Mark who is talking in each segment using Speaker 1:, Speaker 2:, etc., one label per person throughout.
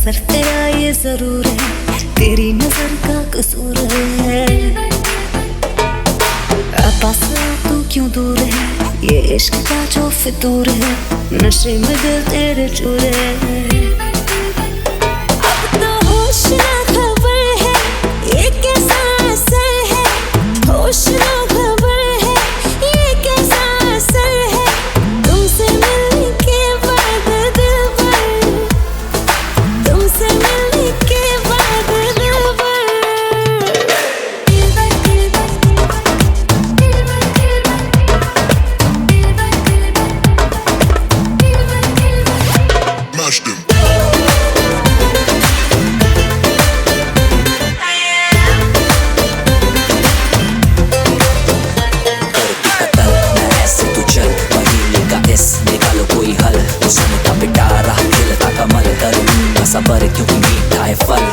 Speaker 1: असर तेरा ये जरूर है, तेरी नजर का कसूर है। पास तू क्यों दूर है, ये इश्क का जो फितूर है, नशे में दिल तेरे चूर है। अब तो होश ना खबर है, ये कैसा असर है, होश ना खबर है, ये कैसा असर है, तुमसे मिलने के बाद दिल भर, तुमसे मिलने के बाद दिल भर।
Speaker 2: Smash them.
Speaker 3: निकालो कोई हल, उसमें का पिटारा खिलता कमल, करूंगा सबर क्योंकि मीठा है फल।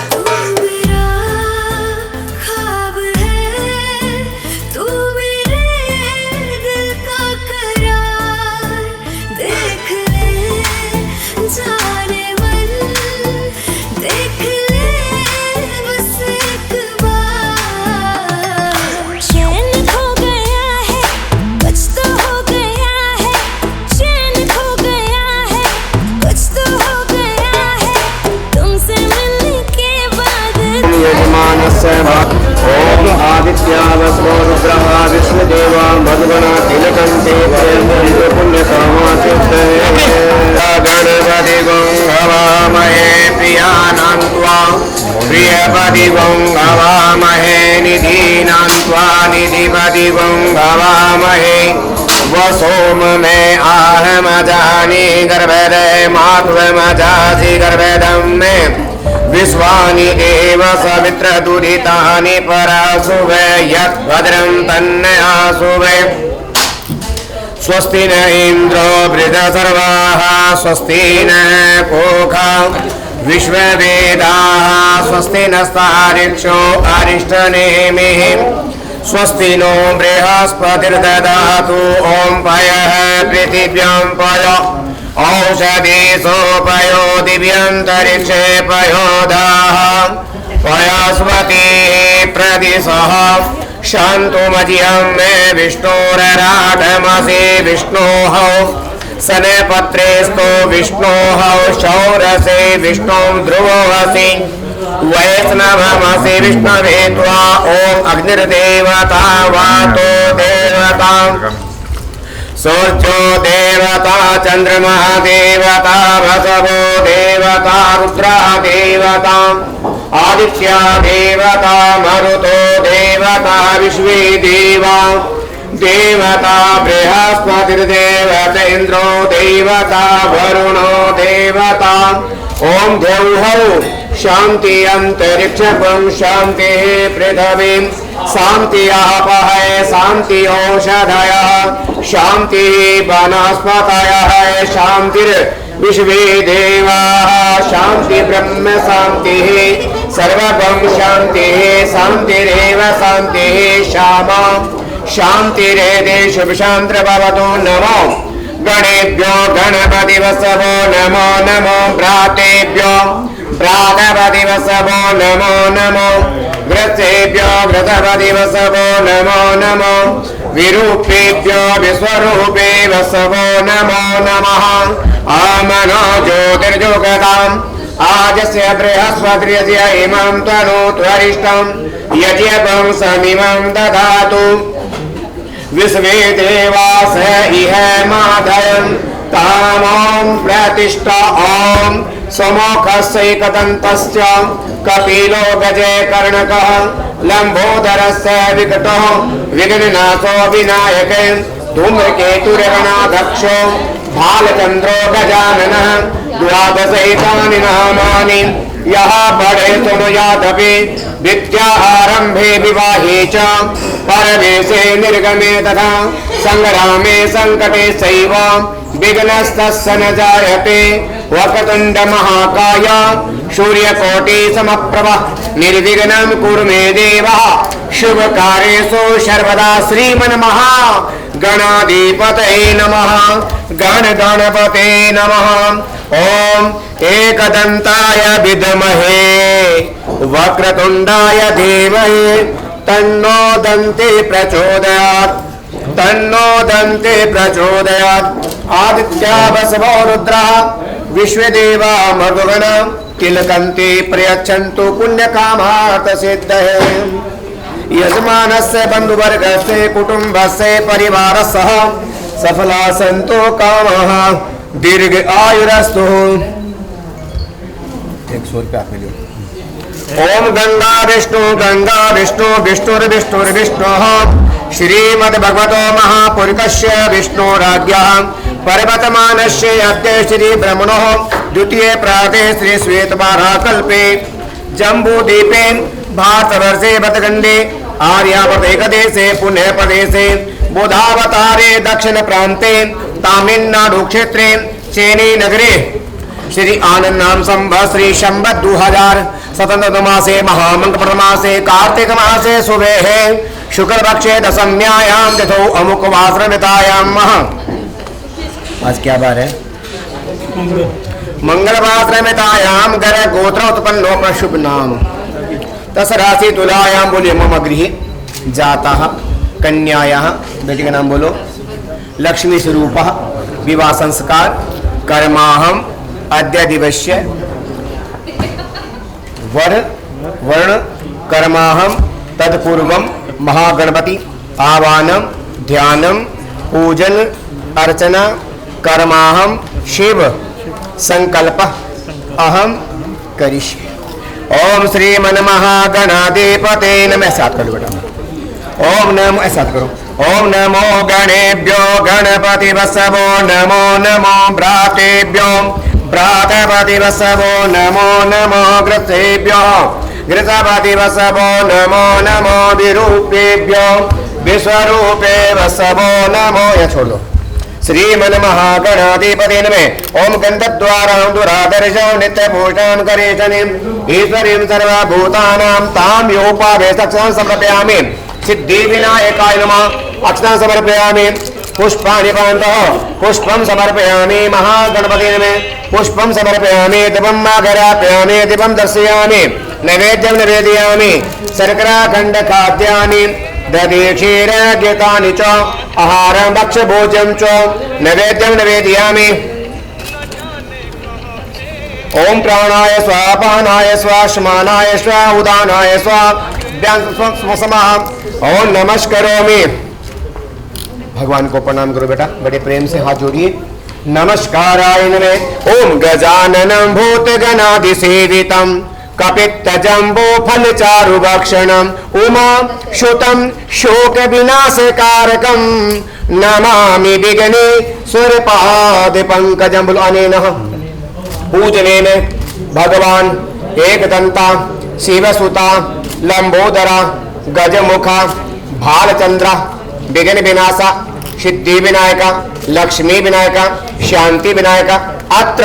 Speaker 4: ओम आदित्यावसो रुद्रः विष्णुदेवा मधुगणा तिलकंते पुण्यकामाचित्ते गणपति गंगवामहे प्रियानां त्वा प्रियपति गंगवामहे निधीनां त्वा निधिपति गंगवामहे वसोम में आहमजानि गर्भदे माध्वमजासि गर्भदं में विश्वानि एव सवित्र दुरितानि परासुवे यत् भद्रं तन्नयासुवे। स्वस्ति न इन्द्रो वृद्धसर्वाः स्वस्ति न पूषा विश्ववेदाः स्वस्ति नस्तारिक्षो अरिष्टनेमिः स्वस्ति नो बृहस्पतिर्दधातु ॐ पयः पृथिव्यां पय औषधीसोपयो दिव्यन्तरिक्षे पयोधाः पयस्वती प्रदिशः शान्तुमजिहं मे विष्णोरराधमसि विष्णोः सनपत्रेस्तु विष्णोः शौरसे विष्णुं ध्रुवोऽसि वैष्णवमसि विष्णवे त्वा ॐ अग्निर्देवता वातो देवता सूर्यो देवता चंद्रमा देवता वसवो देवता रुद्रा देवता आदित्या देवता मरुतो देवता विश्वे देवा देवता बृहस्पतिर्देवता इंद्रो देवता वरुणो देवता ओम द्यौः शांति अंतरिक्षं शांति पृथ्वी शांति आपः शांति औषधयः शांति वनस्पतयः शांतिर विश्वे देवाः शांति ब्रह्म शांतिः सर्वगं शांतिः शांतिरेव शांतिः श्यामा शांतिरेधे शुभ शांति भवतु। नमो गणेभ्यो गणपति वसवो नमो नमो भ्रातेभ्यो भ्रातपति वसवो नमो नमो वृत्सेभ्यो वृतपति वसवो नमो नमो विरूपेभ्यो विश्वरूपे वसवो नमो नमः। आमनो ज्योतिर्जुगताम् आजस्य बृहस्पतिर्यस्य इमं तनु त्वरिष्ठं यज्ञं समिमं दधातु विश्वे देवास इह माधयन् तामों प्रतिष्ठा ॐ समोखस्यैकदन्तस्य कपिलो गजे कर्णकः लम्बोदरस्य विकटो विघ्ननाशो विनायके धूम्रकेतुर्गणाध्यक्षो भालचन्द्रो गजाननः द्वादशैतानि नामानि यः पठे शृणुयादपि विद्या आरम्भे विवाहे च परवेशे निर्गमे तथा संग्रामे संकटे सैव विघ्नस्तस्य न जायते। वक्रतुण्ड महाकाय सूर्यकोटि समप्रभा निर्विघ्नं कुरु मे देव शुभ कार्येषु सर्वदा। श्रीमन्मः गणाधिपतये नमः गण गणपते नमः ओम एकदंताय विद्महे वक्रतुंडाय धीमहि तन्नो दन्ते प्रचोदयात् तन्नो दन्ते प्रचोदयात् आदित्या वसवो रुद्रः विश्वदेवा मरुगण तिलकन्ते प्रयच्छन्तु पुण्यकामार्थ सिद्धये यजमानस्य बन्धुवर्गस्य कुटुम्बस्य परिवारसह सफला सन्तो कामः दीर्घ आयुरस्तु। 100 रुपया मिलियो। ओम गंगा विष्णु विष्णुर्विष्णुर्विष्णुः श्रीमद्भगवतो महापुरुषस्य विष्णुराज्ञः पर्वतमानस्य अद्य श्री ब्रह्मणः द्वितीय प्राते श्री श्वेतवाराकल्पे जम्बूद्वीपे भारतवर्षे बतगंडे आर्यावर्तदेशे पुण्य प्रदेशे बुधावतारे दक्षिण प्रांते तमिलनाडु क्षेत्रे चेन्नई नगरे श्री आनंद नाम संवत्सरी संवत 2000 मासे महामंगल मासे कार्तिक मासे सुबह शुक्ल पक्षे दशम्यायां तथो अमुक वासरमितायां आज क्या बार है मंगलवासरमितायां गर गोत्र उत्पन्नो शुभ नाम तस राशि तुलायां बोलिए मम गृह जाता कन्यायाः बेटी का नाम बोलो लक्ष्मी स्वरूपः विवाह संस्कार कर्माहम अद्य दिवस्य वर्ण कर्माहम तत्पूर्वम महागणपति आवाहनम ध्यानम पूजन अर्चना कर्माहम शिव संकल्प अहम करिष्ये। ओम श्री मन महागणाधिपते नमः। साथ करो बेटा। ओम नमो ऐसा करो। ओम नमो गणेभ्यो गणपति वसवो नमो नमो भ्रातेभ्यो भ्रातपति वसवो नमो नमो घृतेभ्यो घृतपति वसवो नमो नमो विरूपेभ्यो विश्वरूपे वसवो नमो। या छोड़ दो। श्रीमन महागणाधिपते नमः। ओम गंधद्वारां दुरादर्शो नित्यभूषां करेशनीं ईश्वरीं सर्वभूतानां तां योपावेशक्षां समर्पयामि। सिद्धि विनायकाय नमः। अक्षतां समर्पयामि। पुष्पाणि पान्तः पुष्पं समर्पयामि। महागणपते नमः। पुष्पं समर्पयामि। दीपं आघरापयामि। दीपं दर्शयामि। नैवेद्यं निवेदयामि। शर्कराखण्ड खाद्यानि दधि क्षीर गीतानि च आहारं भक्ष्यभोज्यं च नैवेद्यं निवेदयामि। ओम प्राणाय स्वाहा पानाय स्वाहा श्मशानाय स्वाहा उदानाय स्वाहा ओम नमस्करोमि। भगवान को प्रणाम करो बेटा बड़े प्रेम से हाथ जोड़िए। नमस्काराय नमः। ओम गजाननं भूतगणाधिसेवितं कपित्तजम्बो फलचारुभक्षणम् उमा शुतं शोक विनाशकारकं नमामि विघ्ने सुरपाद पंकजं। अनेन पूजनेन भगवान एकदंता शिवसुता लंबोदरा गजमुखा भालचंद्रा विघ्न विनाशा सिद्धि विनायका लक्ष्मी विनायका शांति विनायका अत्र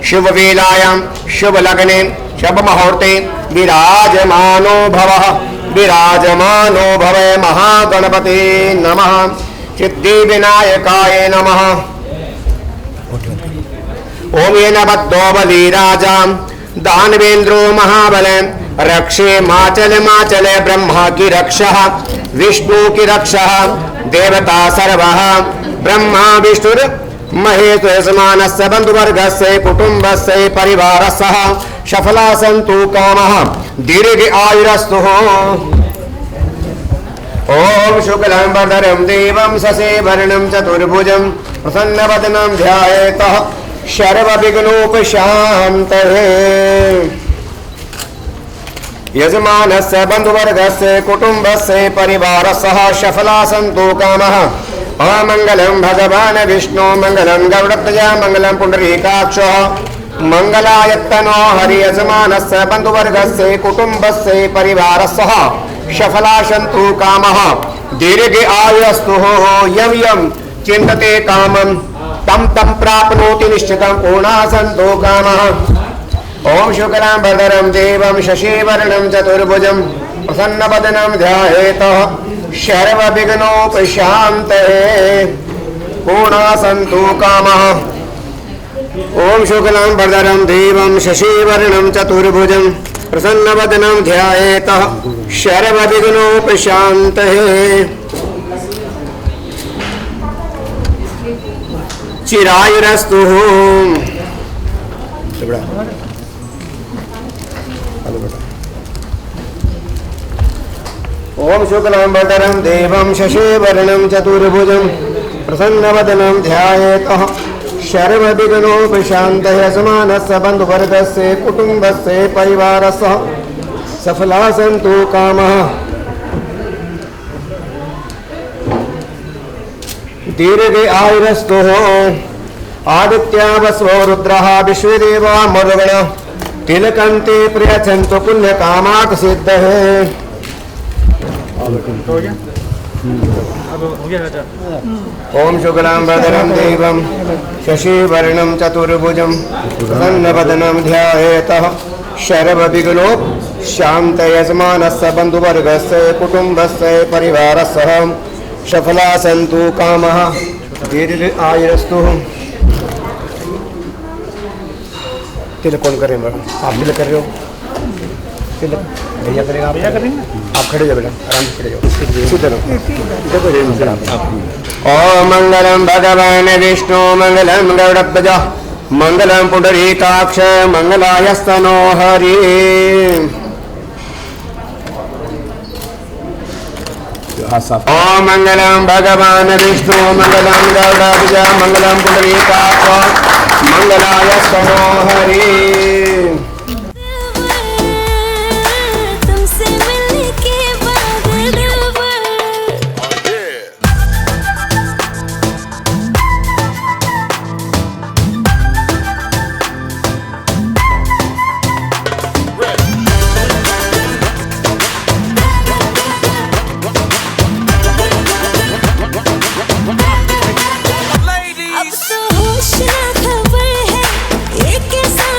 Speaker 4: शुभ वेलायां शुभ लग्ने शुभ मुहूर्ते विराजमानो भव महागणपते नमः। सिद्धि विनायकाय नमः। ओम येन बद्धो बलिराजा दानवेन्द्रो महाबल रक्षे माचल ब्रह्मा की रक्षा विष्णु की रक्षा देवता सर्वः ब्रह्मा विष्णुर महेश्वर समानस्य बन्धुवर्गस्य कुटुम्बस्य परिवारस्य सफला सन्तु कामः दीर्घ आयुरस्तु। ओम शुक्लं वरदं देवं शशिवर्णं चतुर्भुजं प्रसन्नवदनं ध्यायेतः सर्वविघ्नोपशान्तये। यजमानस्य बन्धुवर्गस्य कुटुम्बस्य परिवारसह सफला सन्तु कामः। अमङ्गलं भगवान् विष्णु मङ्गलं गरुडध्वज मङ्गलं पुण्डरीकाक्षः मङ्गलायत्तनो हरि। यजमानस्य बन्धुवर्गस्य कुटुम्बस्य परिवारसह सफला सन्तु कामः दीर्घ आयुस्तु। यं यं चिन्तते कामं तं तं प्राप्नोति निश्चितं पूर्णा सन्तु कामः। ओम शुक्लां वरदं देवं शशिवर्णं चतुर्भुजं प्रसन्नवदनं ध्यायेतः सर्वविघ्नोपशान्तये पूर्णा सन्तु कामः। ओम शुक्लां वरदरं देवं शशिवर्णं चतुर्भुजं प्रसन्नवदनं ध्यायेतः सर्वविघ्नोपशान्तये। चिरायुरस्तु। ओम शुक्लां वरदरं देवं शशिवर्णं चतुर्भुजं प्रसन्नवदनं ध्यायेतः सर्वविघ्नोपशान्तये। समानस्य बन्धुवर्गस्य कुटुम्बस्य परिवारस्य सफला सन्तु कामः। दीर्घ आयुरस्तु। आदित्या वसवो रुद्रः विश्वदेवा मरुगण तिलकन्ते प्रयच्छन्तु पुण्यकामात् सिद्धये। ओम शुक्लां वरदरं देवं शशिवर्णं चतुर्भुजं प्रसन्नवदनं ध्यायेतः सर्वविघ्नोपशान्तये। यजमानस्य बन्धुवर्गस्य कुटुम्बस्य परिवारस्य सफला सन्तु कामः। दीर्घ आयुरस्तु। तिलक कौन करें? आप तिलक कर रहे हो? तिलक भैया करेगा? भैया करेंगे। आप खड़े जाओ बेटा, आराम से खड़े जाओ, सीधे रहो। ओम मंगलम भगवान विष्णु मंगलम गरुड़ध्वज मंगलम पुंडरीकाक्ष मंगलायस्तनो हरि। ओम मंगलम भगवान विष्णु मंगलम गरुड़ध्वज मंगलम पुंडरीकाक्ष मंगलायस्तनो हरि।
Speaker 1: अब तो होश ना खबर है, ये कैसा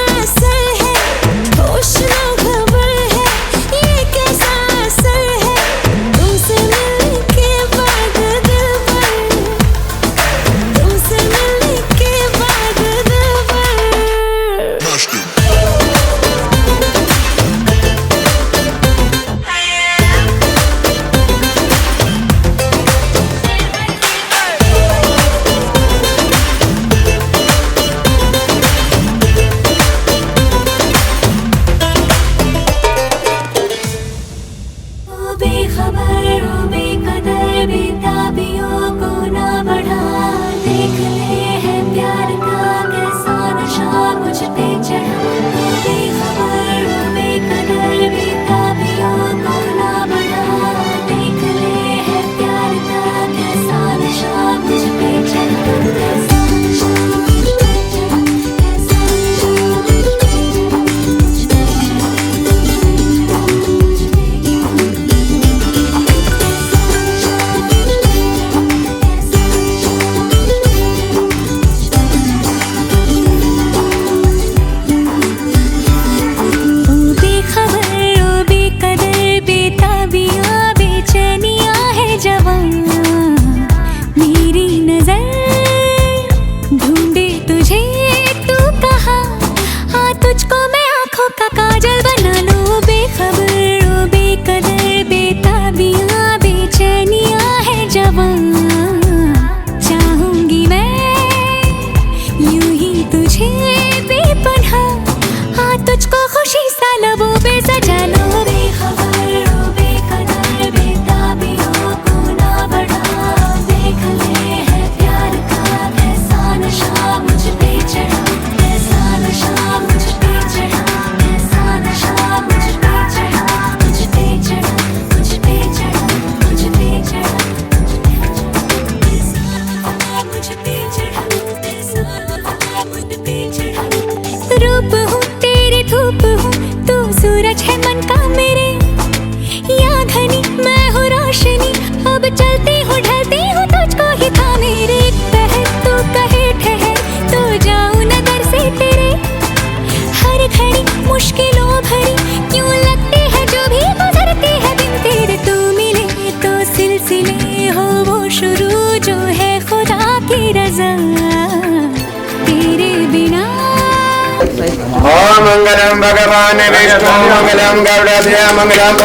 Speaker 4: ओम मंगलम भगवान विष्णु मंगलम गरुड़ध्वज मंगलम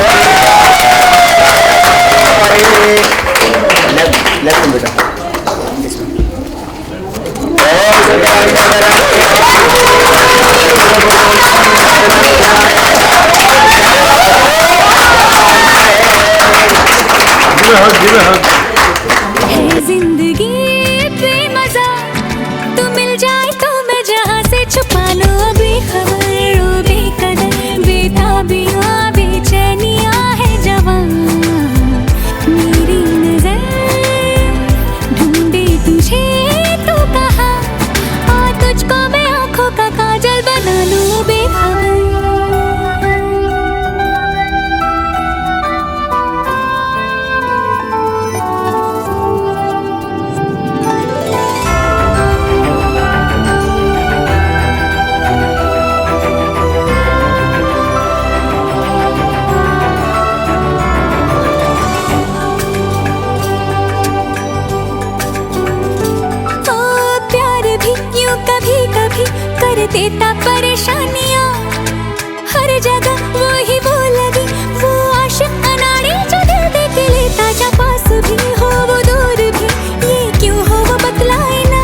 Speaker 4: लेफ्ट बेटा
Speaker 1: है जिंदगी बेमजा, तू मिल जाए तो मैं जहाँ से छुपा लूं अभी खबर ओ बेकदर बेताबियां बेचैनियां है जवां मेरी नजर ढूंढे तुझे तो कहा और तुझको मैं आंखों का काजल बना लूं बेखबर। कभी कभी कर देता परेशानियां, हर जगह वो ही वो लगी वो आशिक अनाड़ी जो दिल दे के लेता जा पास भी हो वो दूर भी, ये क्यों हो वो बतलाए ना,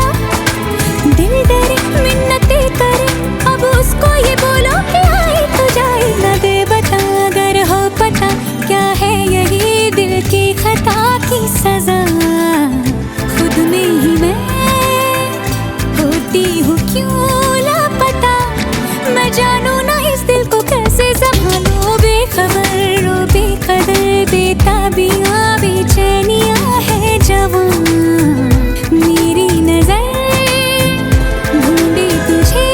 Speaker 1: दिल डरे मिन्नतें करे अब उसको ये बोलो कि आए तो जाए ना दे बता, अगर हो पता क्या है यही दिल की खता की सजा, खुद में ही मैं होती हूँ क्यों लापता, मैं जानू ना इस दिल को कैसे संभालूं बेखबर ओ बेकदर बेताबियां बेचैनियां है जवां मेरी नजर ढूंढी तुझे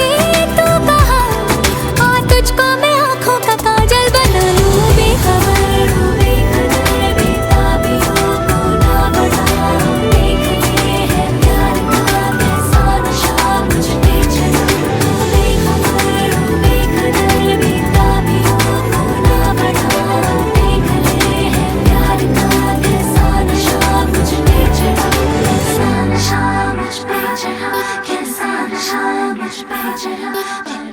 Speaker 1: तो कहा और तुझको मैं आंखों का काजल बना लूं बेखबर ओ बेकदर बेताबियों को ना बढ़ा, देख ये है प्यार का कैसा नशा मुझ पे चढ़ा, बेखबर ओ बेकदर बेताबियों को ना बढ़ा, देख ये है प्यार का कैसा नशा मुझ पे चढ़ा, कैसा नशा मुझ पे चढ़ा, कैसा नशा मुझ पे चढ़ा,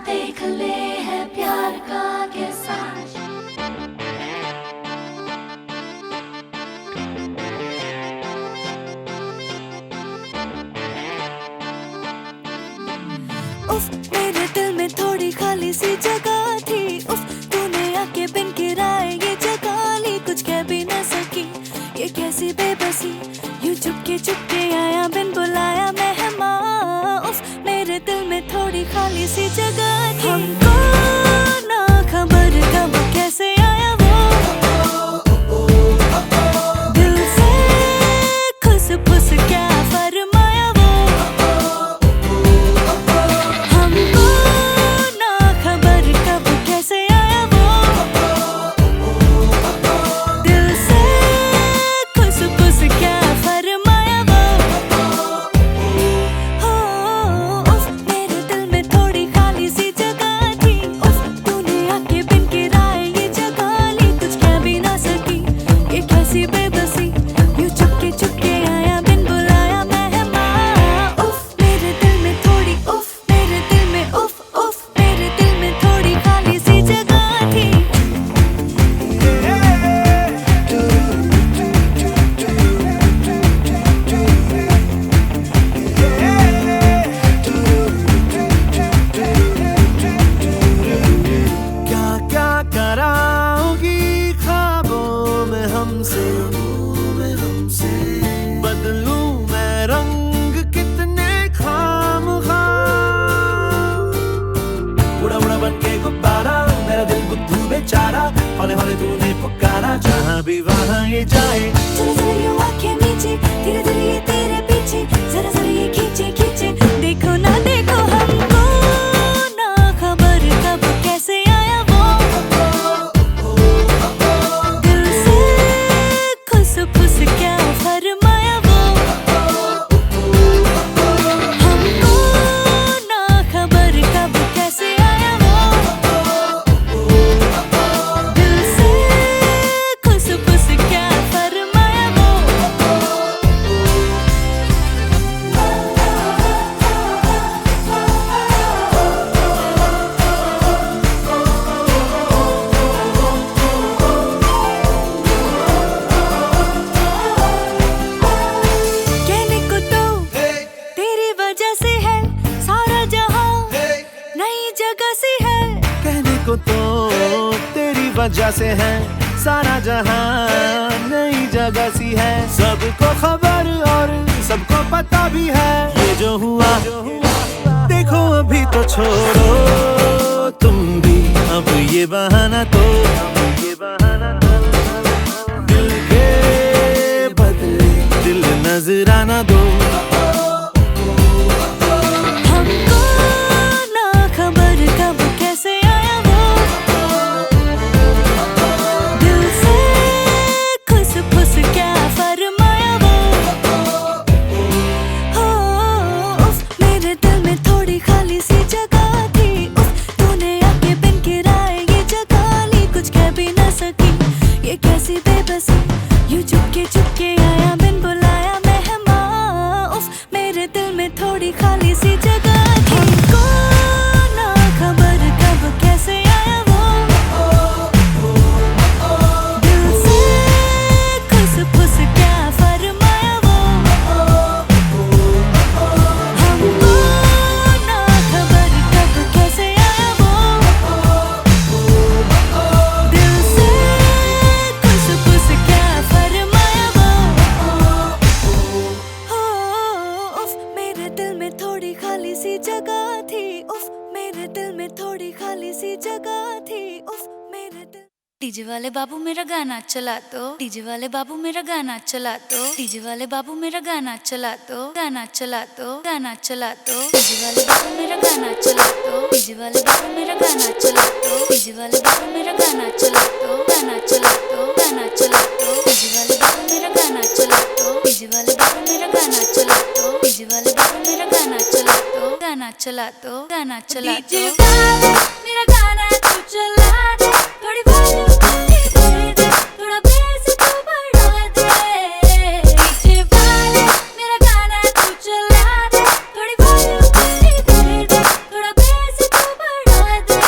Speaker 1: देख ले है प्यार का कैसा नशा।
Speaker 2: उफ मेरे दिल में थोड़ी खाली सी जगह थी, उफ तूने आके बिन किराए ये जगह ली, कुछ कह भी न सकी ये कैसी बेबसी, यूं चुपके आया बिन बुलाया मेहमान, उफ मेरे दिल में थोड़ी खाली सी जगह थी, हमको ना खबर कब कैसे आया वो दिल से खुस फुस क्या फरमाया वो, हमको ना खबर
Speaker 5: वजह से है सारा जहां नई जगह सी है। सबको खबर और सबको पता भी है ये जो हुआ देखो अभी तो छोड़ो तुम भी अब ये बहाना तो दिल के बदले दिल नजराना दो।
Speaker 2: हमको ना खबर कब कैसे आया वो दिल से खुस फुस क्या फरमाया वो। हो उफ मेरे दिल में थोड़ी खाली सी जगह थी। उफ तूने आके बिन किराए ये जगह ली कुछ कह भी न सकी ये कैसी बेबसी यूं चुपके आया बिन बुलाया मेहमान। उफ मेरे दिल में थोड़ी खाली सी जगह थी। हमको ना खबर कब कैसे आया वो दिल से खुस फुस क्या फरमाया वो। हमको ना खबर कब कैसे आया वो दिल से खुस फुस क्या फरमाया वो। उफ मेरे दिल में थोड़ी खाली सी जगह थी। उफ मेरे दिल में थोड़ी खाली सी जगह थी। उफ मेरे दिल डीजे वाले बाबू मेरा गाना चला दो। डीजे वाले बाबू मेरा गाना चला दो। डीजे वाले बाबू मेरा गाना चला दो। गाना चला दो गाना चला दो। डीजे वाले बाबू मेरा गाना चला दो। डीजे वाले बाबू मेरा गाना चला दो। डीजे वाले बाबू मेरा गाना चला दो। गाना चला दो गाना चला दो। डीजे वाले बाबू मेरा गाना चला दो। डीजे वाले बाबू मेरा गाना चला दो। डीजे वाले बाबू मेरा गाना चला दो। गाना चला दो गाना चला दो। डीजे वाले मेरा गाना तू चला दे थोड़ी वॉल्यूम दे दे थोड़ा बेस तू बढ़ा दे। डीजे वाले मेरा गाना तू चला दे थोड़ी वॉल्यूम दे दे थोड़ा बेस तू बढ़ा दे।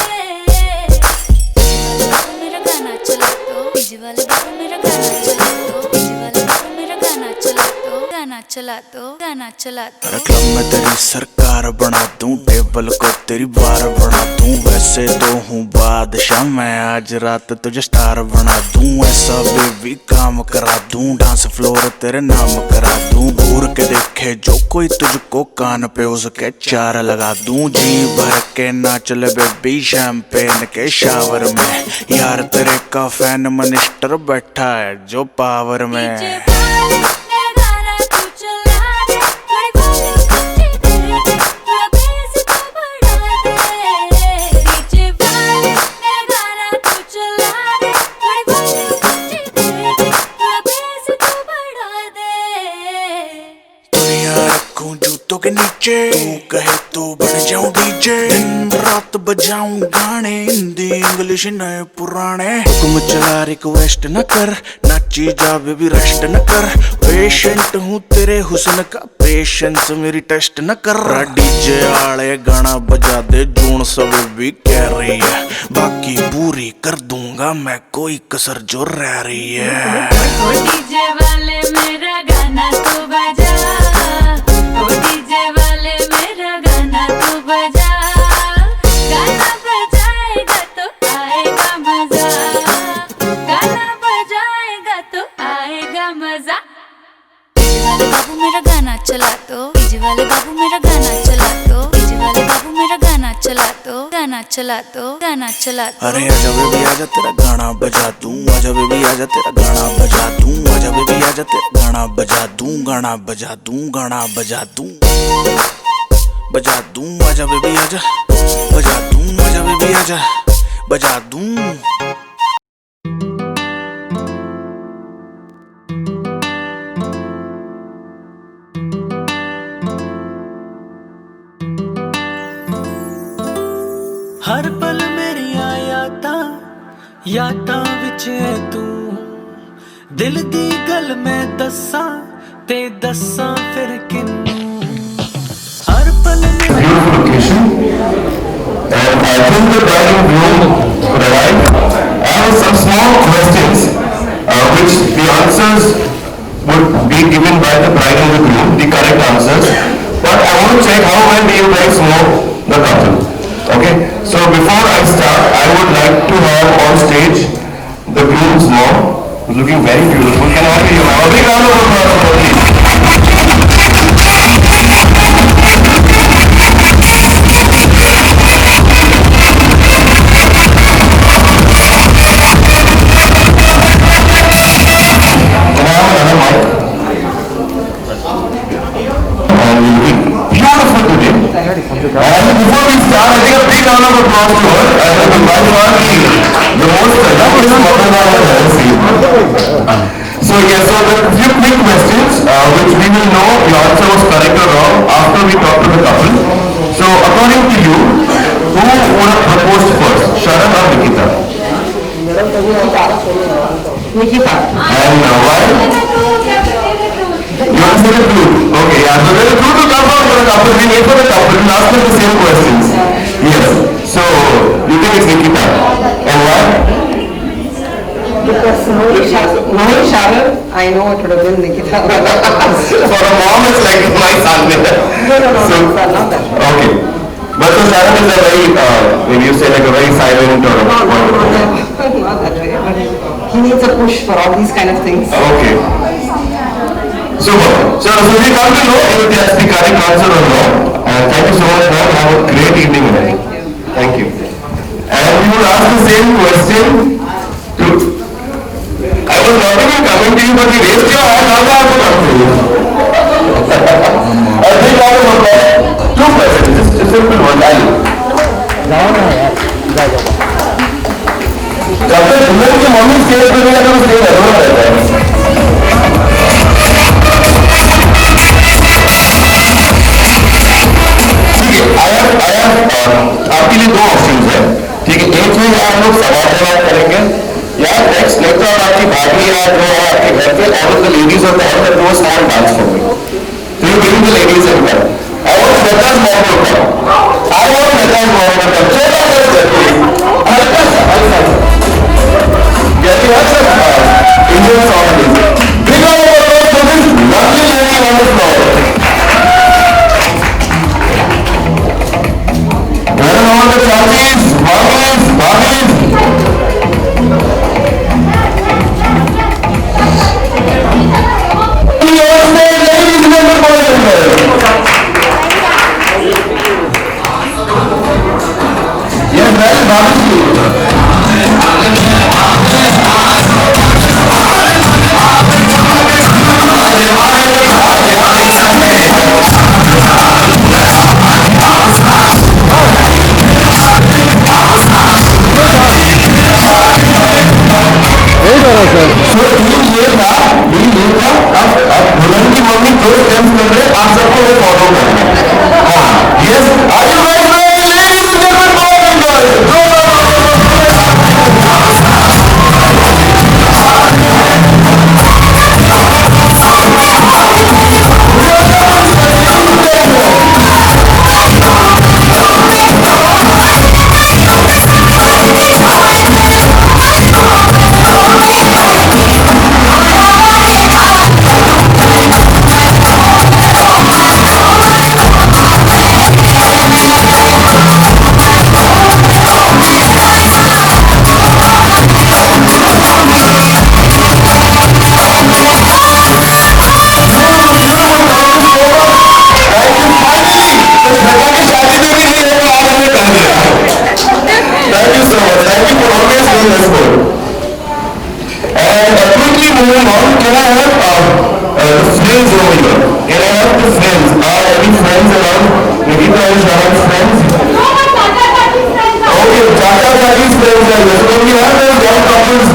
Speaker 2: मेरा गाना चला दो। डीजे वाले बाबू मेरा गाना चला दो। डीजे वाले बाबू मेरा गाना चला दो। गाना चला दो गाना चला दो।
Speaker 6: क्लब में तेरी सरकार बना दूं टेबल को तेरी बार बना दूं। वैसे तो हूँ बादशाह मैं आज रात तुझे स्टार बना दूं। ऐसा बेबी काम करा दूं डांस फ्लोर तेरे नाम करा दूं। घूर के देखे जो कोई तुझको कान पे उसके चार लगा दूं। जी भर के नाच ले बेबी शैंपेन के शावर में। यार तेरे का फैन मिनिस्टर बैठा है जो पावर में।
Speaker 2: डीजे वाले मेरा गाना तू चला दे थोड़ी वॉल्यूम दे दे थोड़ा बेस तू बढ़ा दे। डीजे वाले मेरा गाना तू चला दे थोड़ी वॉल्यूम दे दे थोड़ा बेस तू बढ़ा दे।
Speaker 6: दुनिया रखूं जूतों के नीचे तू कहे तो बन जाऊं डीजे। दिन रात बजाऊं गाने हिंदी इंग्लिश नए पुराने। हुक्म चला रिक्वेस्ट न कर नाची जा बेबी रेस्ट न कर। पेशेंट हूँ तेरे हुस्न का पेशेंस मेरी टेस्ट न कर। डीजे आले गाना बजा दे जून सब भी कह रही है। बाकी पूरी कर दूंगा मैं कोई कसर जो रह रही है।
Speaker 2: डीजे वाले मेरा गाना तू बजा। ओ डीजे वाले मेरा गाना तू बजा। गाना बजाएगा तो आएगा मजा। गाना बजाएगा तो आएगा मजा। डीजे वाले बाबू मेरा गाना चला दो। डीजे वाले बाबू मेरा गाना चला दो। डीजे वाले बाबू मेरा गाना चला दो। गाना चला दो गाना चला दो।
Speaker 6: अरे आजा बेबी आजा तेरा गाना बजा दूं। आजा बेबी आजा तेरा गाना बजा दूं। आजा बेबी आजा तेरा गाना बजा दूं। गाना बजा दूं गाना बजा दूं बजा दूं। आजा बेबी आजा बजा दूं। आजा बेबी आजा बजा दूं।
Speaker 5: हर पल मेरिया यादां विच तू दिल दी गल मैं दस्सां ते दस्सां फिर किन्नू। हर पल
Speaker 7: And I think the dining room could arrive. I have some small questions which the answers would be given by the bride and the groom, the correct answers. But I want to check how well do you guys know the couple. Okay, so before I start, I would like to have on stage the groom's mom, who's looking very beautiful. Can I have you? A big round of applause for her, please. Can I have another mic? And you're looking beautiful today. And before we start, I think a big round of applause to her. And by far the most luckiest mother I have ever seen. So yes, so there are a few quick questions which we will know the answer was correct or wrong after we talk to the couple. So according to you, who would have proposed first, Sharan or Nikita?
Speaker 8: Nikita.
Speaker 7: And why? You want to say the truth? Okay, yeah. So there's a truth to come out for the couple. We wait for the couple. We'll ask them the same questions. Yes. So you think it's Nikita? And why?
Speaker 8: Because knowing Sharan, I know it would have been Nikita.
Speaker 7: For a mom, it's like my son.
Speaker 8: No,
Speaker 7: So,
Speaker 8: not that.
Speaker 7: okay. But so Sharan is a very, maybe you say like a very silent or
Speaker 8: Not that way, but he needs a push for all these kind of things.
Speaker 7: Okay. Super. So we come to know if that's the correct answer or no. And thank you so much, ma'am. Have a great evening. Thank you. And we will ask the same question to. I was not even coming to you, but you raised your hand. Now I have to come to you. I think I will have two questions. Just a simple one. जब तक दुल्हन की mummy stage पे नहीं आती तो stage अधूरा रहता है. ठीक है, आपके लिए दो ऑप्शंस हैं. ठीक है, एक में आप लोग सवाल जवाब करेंगे या नेक्स्ट लेकर और आपकी भाभी या जो है आपके घर पे ऑल द लेडीज और all the do small dance for me. So you bring the ladies and men. I want Mehta's mom to come. I want Mehta's mom to come. Check out this girl. Yeah, you have some Indian songs. Big round of applause for this lovely lady on the floor. Where are all the chachis, mommies, bhabis? Yes, well, bhabhi. दुल्हन की mummy दो steps कर रहे आप सबको वो follow करना है. Yes, are you guys ready? Ladies and gentleman, boys and girls, moving on, can I have friends over here? Can I have the friends? Are any friends around? Nikita and Sharan's friends? Okay, Tata Tati's friends are here. So when we have those young couples,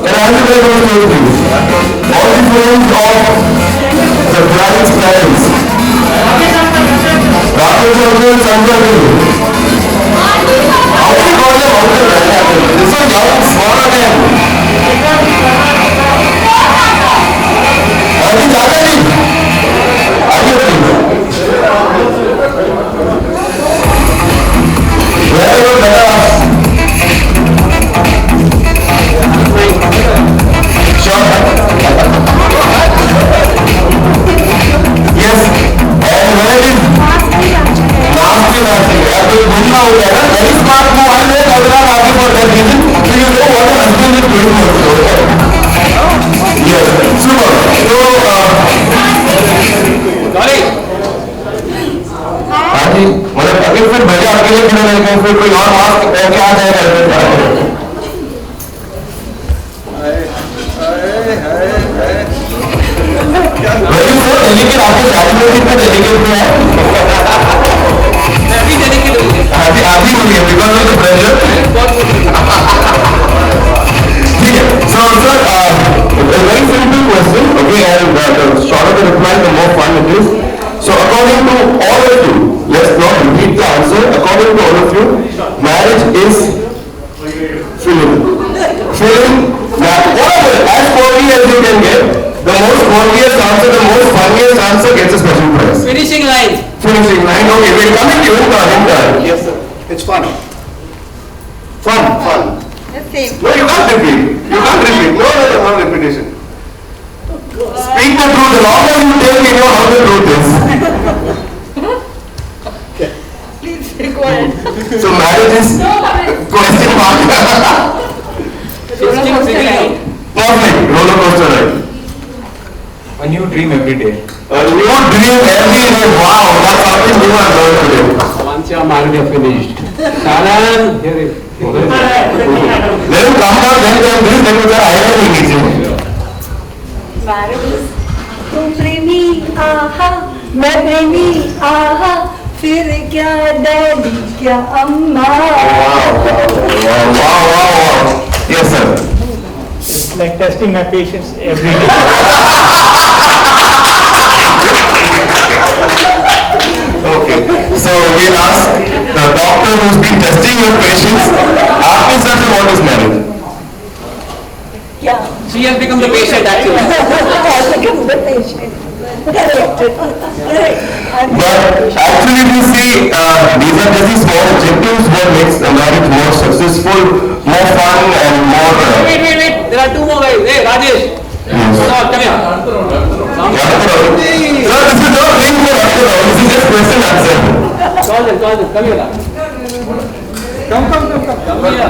Speaker 7: can I have the friends over please? All the friends of the bride's parents. Rakesh Uncle, Sandra Guru. How do you call them uncle? This is young, small again. अभी ज़्यादा नहीं, आगे बढ़िए. Very good, बेटा. Sure. Yes. And where is Nasti? लगे फिर भैया अकेले खड़े रह गए, फिर कोई और मास्क पहन के आ जाएगा। लेकिन आपके शादी में कितना डेलीकेट हुआ है? अभी हो गया बिकॉज ऑफ द प्रेशर। ठीक है, so sir, a very simple question, okay, and the shorter the reply, the more fun it is. So according to all of you, let's not repeat the answer. According to all of you, marriage is filling. Now, whatever, as quality as you can get, the most qualitiest answer, the most funniest answer gets a special prize.
Speaker 9: Finishing line.
Speaker 7: Finishing line, okay, we're coming to you.
Speaker 4: Yes, sir. It's fun. Fun. No, you can't repeat. No repetition.
Speaker 7: Speak the truth. The longer you tell me, know how the truth is.
Speaker 8: Please record.
Speaker 7: So marriage is question mark.
Speaker 9: Finishing line.
Speaker 7: Perfect. Roller coaster ride.
Speaker 10: A new dream every day.
Speaker 7: A new dream every day. Wow, that's something new I've learned today.
Speaker 10: Once your marriage is finished. Taran, here it.
Speaker 7: Let him come down, then this, then we are hiring.
Speaker 2: तुम प्रेमी आहा, मैं प्रेमी आहा, फिर क्या daddy क्या अम्मा।
Speaker 7: Wow. Yes, sir.
Speaker 10: It's like testing my patience every day.
Speaker 7: Okay, so we'll ask the doctor who's been testing your patience, ask me, sir, what is marriage?
Speaker 2: Yeah.
Speaker 9: She has become the patient actually.
Speaker 2: I become the patient.
Speaker 7: But actually, we see these are just the small objectives what makes the marriage more successful, more fun, and more.
Speaker 9: Wait. There are two more guys. Hey, Rajesh.
Speaker 7: Yes.
Speaker 9: Come here.
Speaker 7: Sir, this is not thing for after all. This is just question answer.
Speaker 9: Call them. Come here. Come here.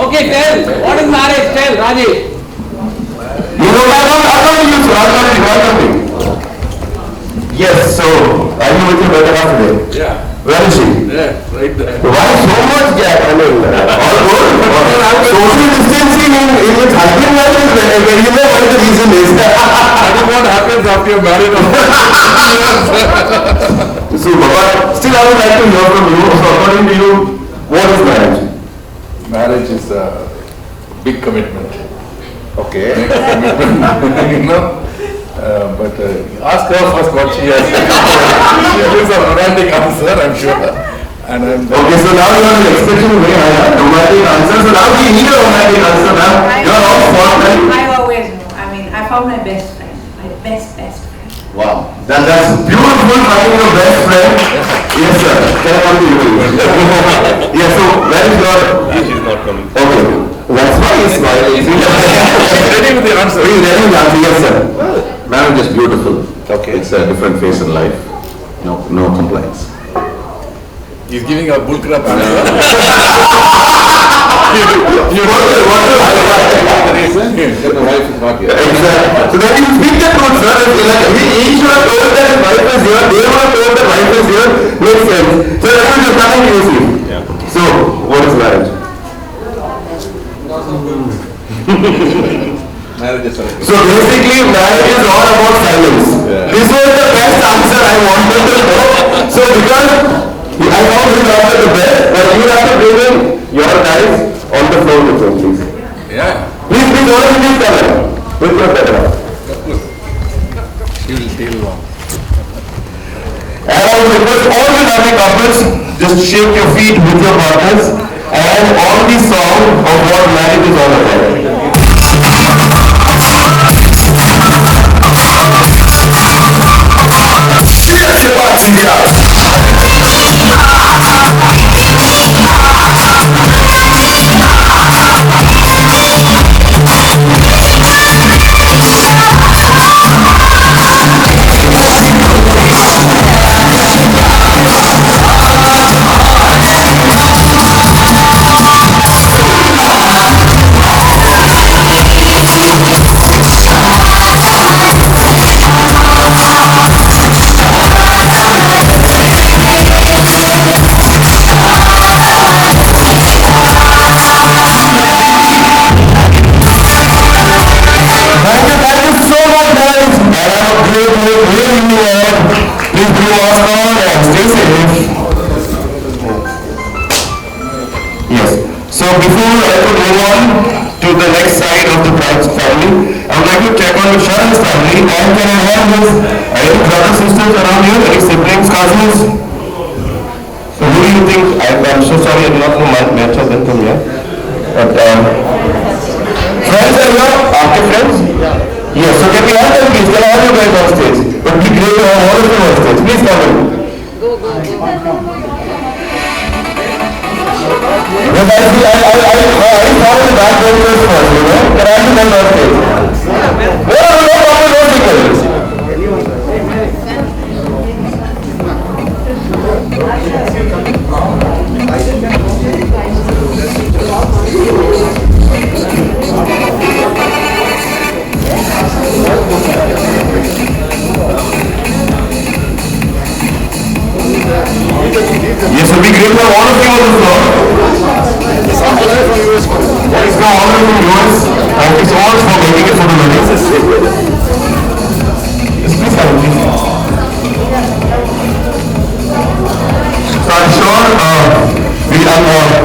Speaker 9: Okay, tell. What is marriage? Tell, Rajesh.
Speaker 7: You know, I don't you. Yes, so are you with your better half today?
Speaker 6: Yeah.
Speaker 7: Where is she?
Speaker 6: Yeah, right there.
Speaker 7: Why so much gap? I mean, all good. Social distancing in its husband life is very, you know what the reason is.
Speaker 6: That is what happens after you're married.
Speaker 7: So, Baba, still I would like to hear from you. So, according to you, what is marriage?
Speaker 6: Marriage is a big commitment.
Speaker 7: Okay.
Speaker 6: You know? But ask her first what she has. She gives a romantic answer, I'm sure. And
Speaker 7: Okay, so now you are expecting very high romantic answer. So now we need a romantic answer, ma'am. You are all for
Speaker 8: I always know. I mean, I found my best friend. My best friend.
Speaker 7: Wow, that's beautiful finding your best friend. Yes, sir. Can I come to you? Yes, so where is your...
Speaker 6: she's not coming.
Speaker 7: Okay, that's why he's smiling.
Speaker 6: She's ready with the answer.
Speaker 7: He's ready with the answer, yes, sir. Marriage is beautiful.
Speaker 6: Okay.
Speaker 7: It's a different phase in life. No complaints.
Speaker 6: He's giving a bullcrap answer.
Speaker 7: You know what the
Speaker 6: That the wife is not here.
Speaker 7: Exactly. So then you speak the truth, sir. He should have told that his wife is here. They would have told that wife is here. Makes sense. So everyone is coming easily.
Speaker 6: Yeah.
Speaker 7: So, what is marriage?
Speaker 6: Marriage is
Speaker 7: So basically, marriage is all about silence.
Speaker 6: Yeah.
Speaker 7: This was the best answer I wanted to know. So because I found this answer the best, but you have to bring in your guys on the floor with them, please.
Speaker 6: Yeah.
Speaker 7: Please, all of you come in. With your better.
Speaker 6: She'll
Speaker 7: And I would request all the married couples, just shake your feet with your partners and on the song of what marriage is all about. of the bride's family. I would like to check on Sharan's family. And can I have his any brothers, sisters around here? Any siblings, cousins? So who do you think? I'm so sorry, I do not know much of them from here. But friends are here? After friends? Yes. So can we have them, please? Can I have you guys on stage? It would be great to have all of you on stage. Please come in. But I thought in the back benches first, you know. Can I have you guys on stage? Where are the popular speakers? Yes, it would be great for all of you on the floor. Yes, now all of you from US. Thank you so much for making it for the wedding. Yes, please have it. So I'm sure we are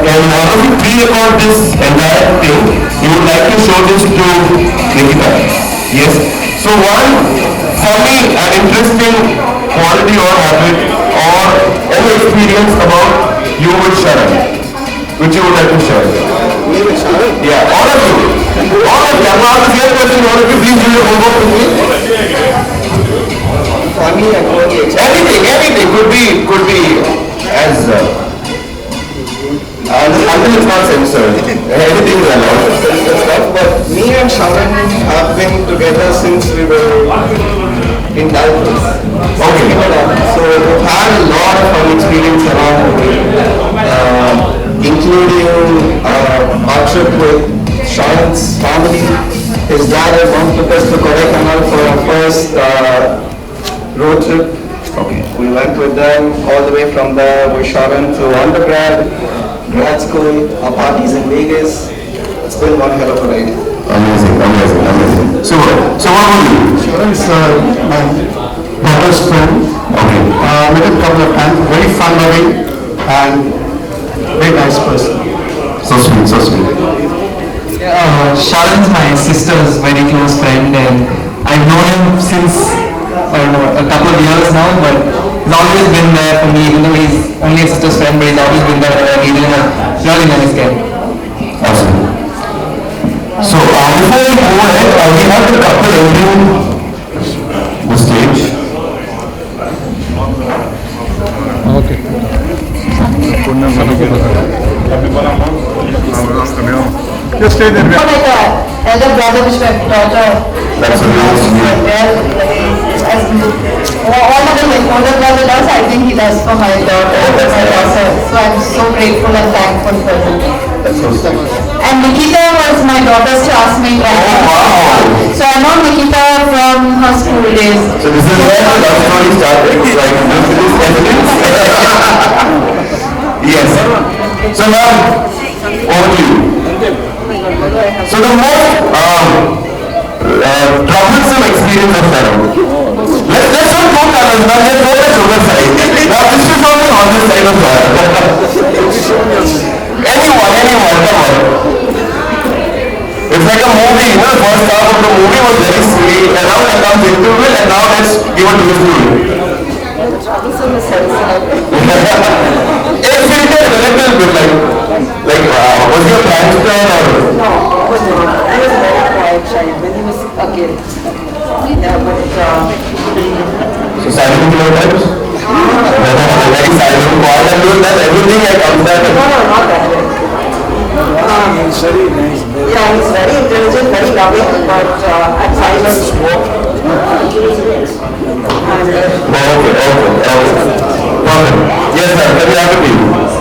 Speaker 7: can all of you pre-record this entire thing. You would like to show this to Nikita. Yes. So one funny and interesting quality or habit or any experience about you with Sharan, which you would like to share? Yeah, all of you. All of you. I'm not the same question. All of you, please do your homework with me. Funny and anything could be as until it's not censored. Anything is allowed.
Speaker 11: But me and Sharan have been together since we were in diapers.
Speaker 7: Okay.
Speaker 11: So we've had a lot of fun experience around including our trip with Sharan's family. His dad had once took us to Kodaikanal for our first road trip.
Speaker 7: Okay.
Speaker 11: We went with them all the way from there with Sharan to undergrad, grad school, our parties in Vegas. It's been one hell of a ride.
Speaker 7: Amazing. So what about you?
Speaker 11: Sharan is my daughter's friend.
Speaker 7: Okay.
Speaker 11: Met him a couple of times. Very fun-loving and very nice person.
Speaker 7: So sweet.
Speaker 12: Sharan's my sister's very close friend, and I've known him since a couple of years now, but he's always been there for me, even though he's only a sister's friend, but he's always been there when I needed him. Really nice guy.
Speaker 7: Awesome. So before we go ahead, we have the couple entering the stage.
Speaker 13: Okay. Just stay there.
Speaker 8: Oh my God, elder brother which my daughter.
Speaker 7: That's a real sweet.
Speaker 8: All of them, my older brother does, I think he does for my daughter. So I'm so grateful and thankful for him.
Speaker 7: That's so sweet.
Speaker 8: And Nikita was my daughter's classmate.
Speaker 7: Wow.
Speaker 8: So I know Nikita from her school days.
Speaker 7: So this is where the love story started, like this evidence. Yes. So now, over to you. So the most troublesome experience of Sharan. Let's not go colors now, let's go the sugar side. Now this is only on this side of Sharan. Anyone, come on. It's like a movie, you know, the first half of the movie was very sweet, and now it comes into it, and now let's give a twist to it. It's a little bit like was your plan plan or?
Speaker 8: No, I was very quiet, shy when he was a kid. Yeah, but
Speaker 7: So silent times? Very silent, quiet and doing that, everything I come back.
Speaker 8: no, not that way.
Speaker 11: He's very nice.
Speaker 8: Yeah, he's very intelligent, very loving, but at silent.
Speaker 7: Okay. Yes, sir. Let me have it, please.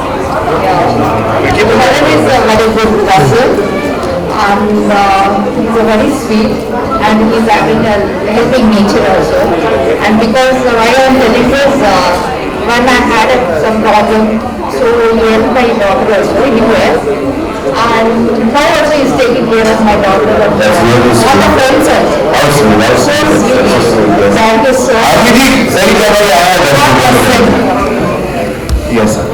Speaker 8: Helen is a very good person, and he's a very sweet, and he's having a helping nature also. And because why I'm telling this, when I had some problem, so he helped my daughter also in US, and now also he's taking care of my daughter and
Speaker 7: That's really sweet.
Speaker 8: all the friends also.
Speaker 7: Awesome.
Speaker 8: So sweet. Thank you so much.
Speaker 7: Yes, sir.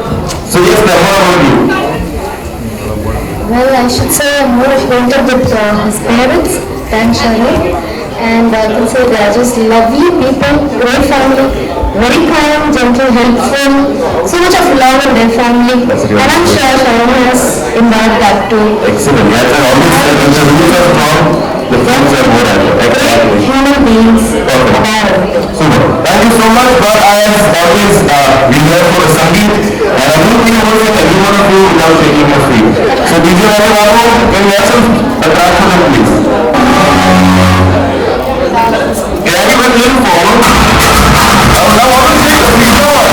Speaker 7: So yes, Dharma, what about you?
Speaker 1: Well, I should say
Speaker 8: are more acquainted with his parents than Charlie. And I can say they are just lovely people, great family, very kind, gentle, helpful, so much of love in their family. And I'm sure Sharon has imbibed that too.
Speaker 7: Excellent. Yes, and always the roots are strong, the friends are more active.
Speaker 8: Human beings.
Speaker 7: Super. Thank you so much. But I have always been here for Sangeet, and I don't think I will get every one of you without taking your feet. So DJ Raju, can you have some attract for them, please? Can everyone move forward? Now what is it? Please go on.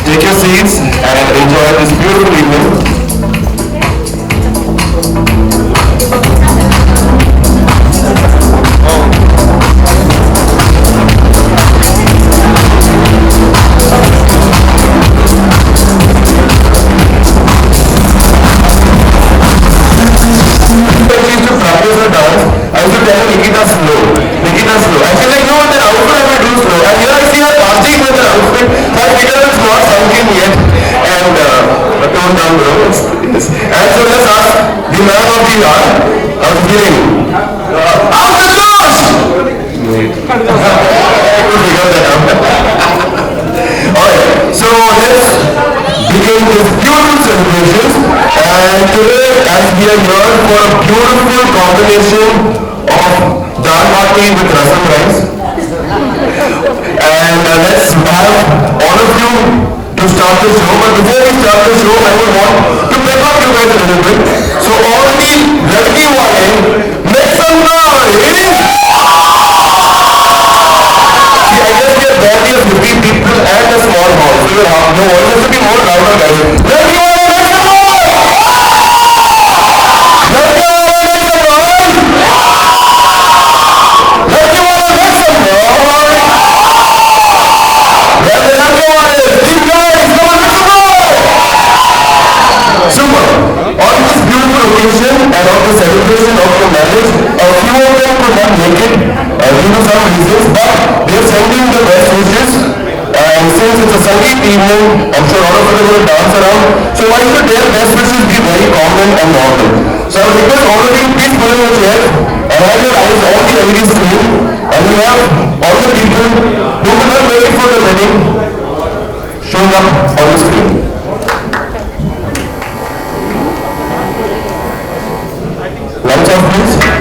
Speaker 7: Take your seats and enjoy this beautiful evening. Super! On this beautiful occasion and on the celebration of the sure they're going to dance around. So why should their best wishes be very common and normal? So I request all of you, please pull in your chair and have your eyes on the LED screen, and we have all the people who could not make it for the wedding showing up on the screen. Lights off, please.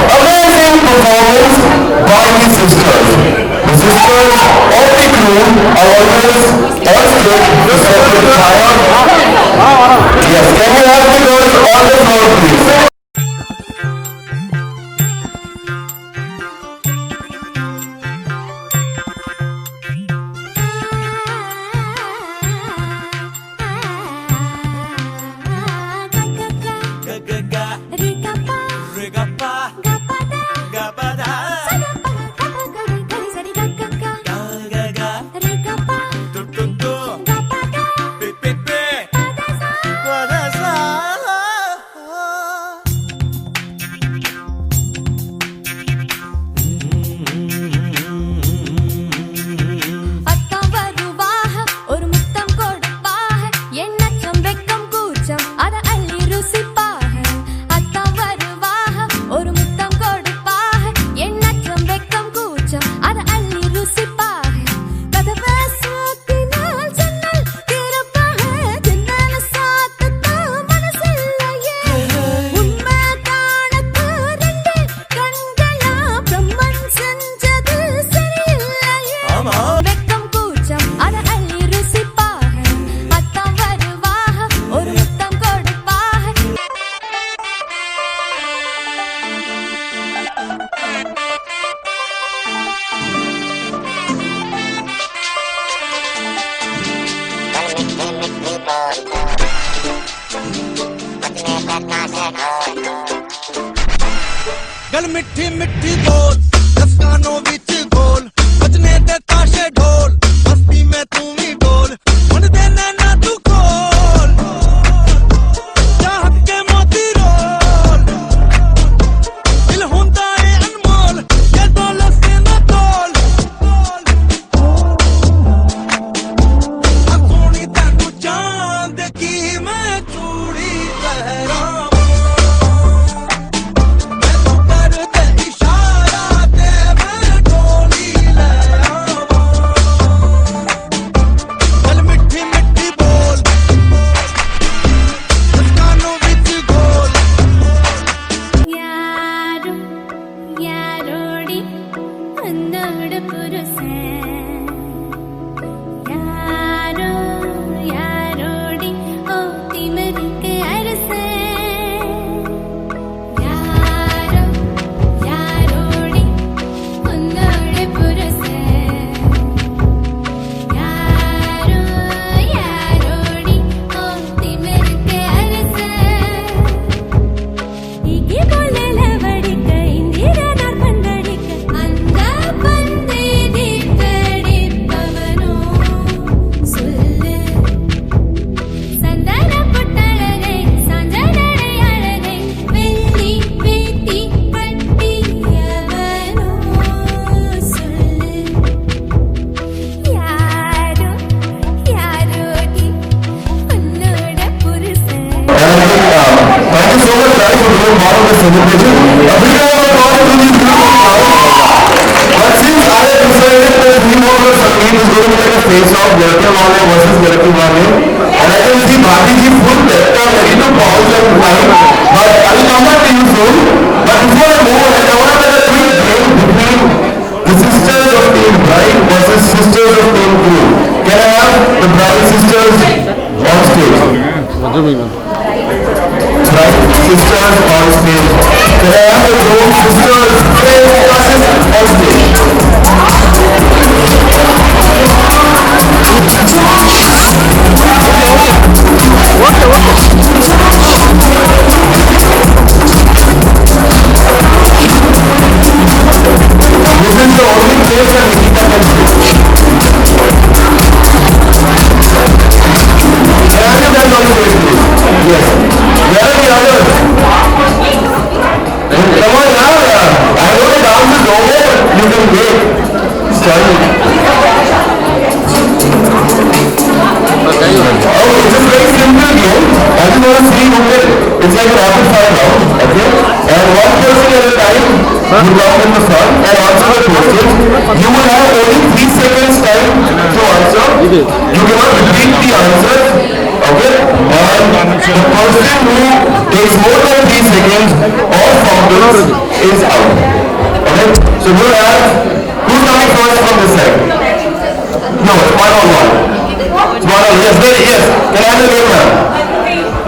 Speaker 7: Amazing performance by the sisters. The sisters round of applause, please.
Speaker 5: गल मिठी मिठी बोल दस कानों विच गोल बजने दे ताशे ढोल मस्ती में तू भी डोल मन दे नैना तू खोल चाहत के मोती रोल दिल हुंदा है अनमोल ये दौलत से न तोल हम सोनी तेनू चांद की मैं चूड़ी लहरा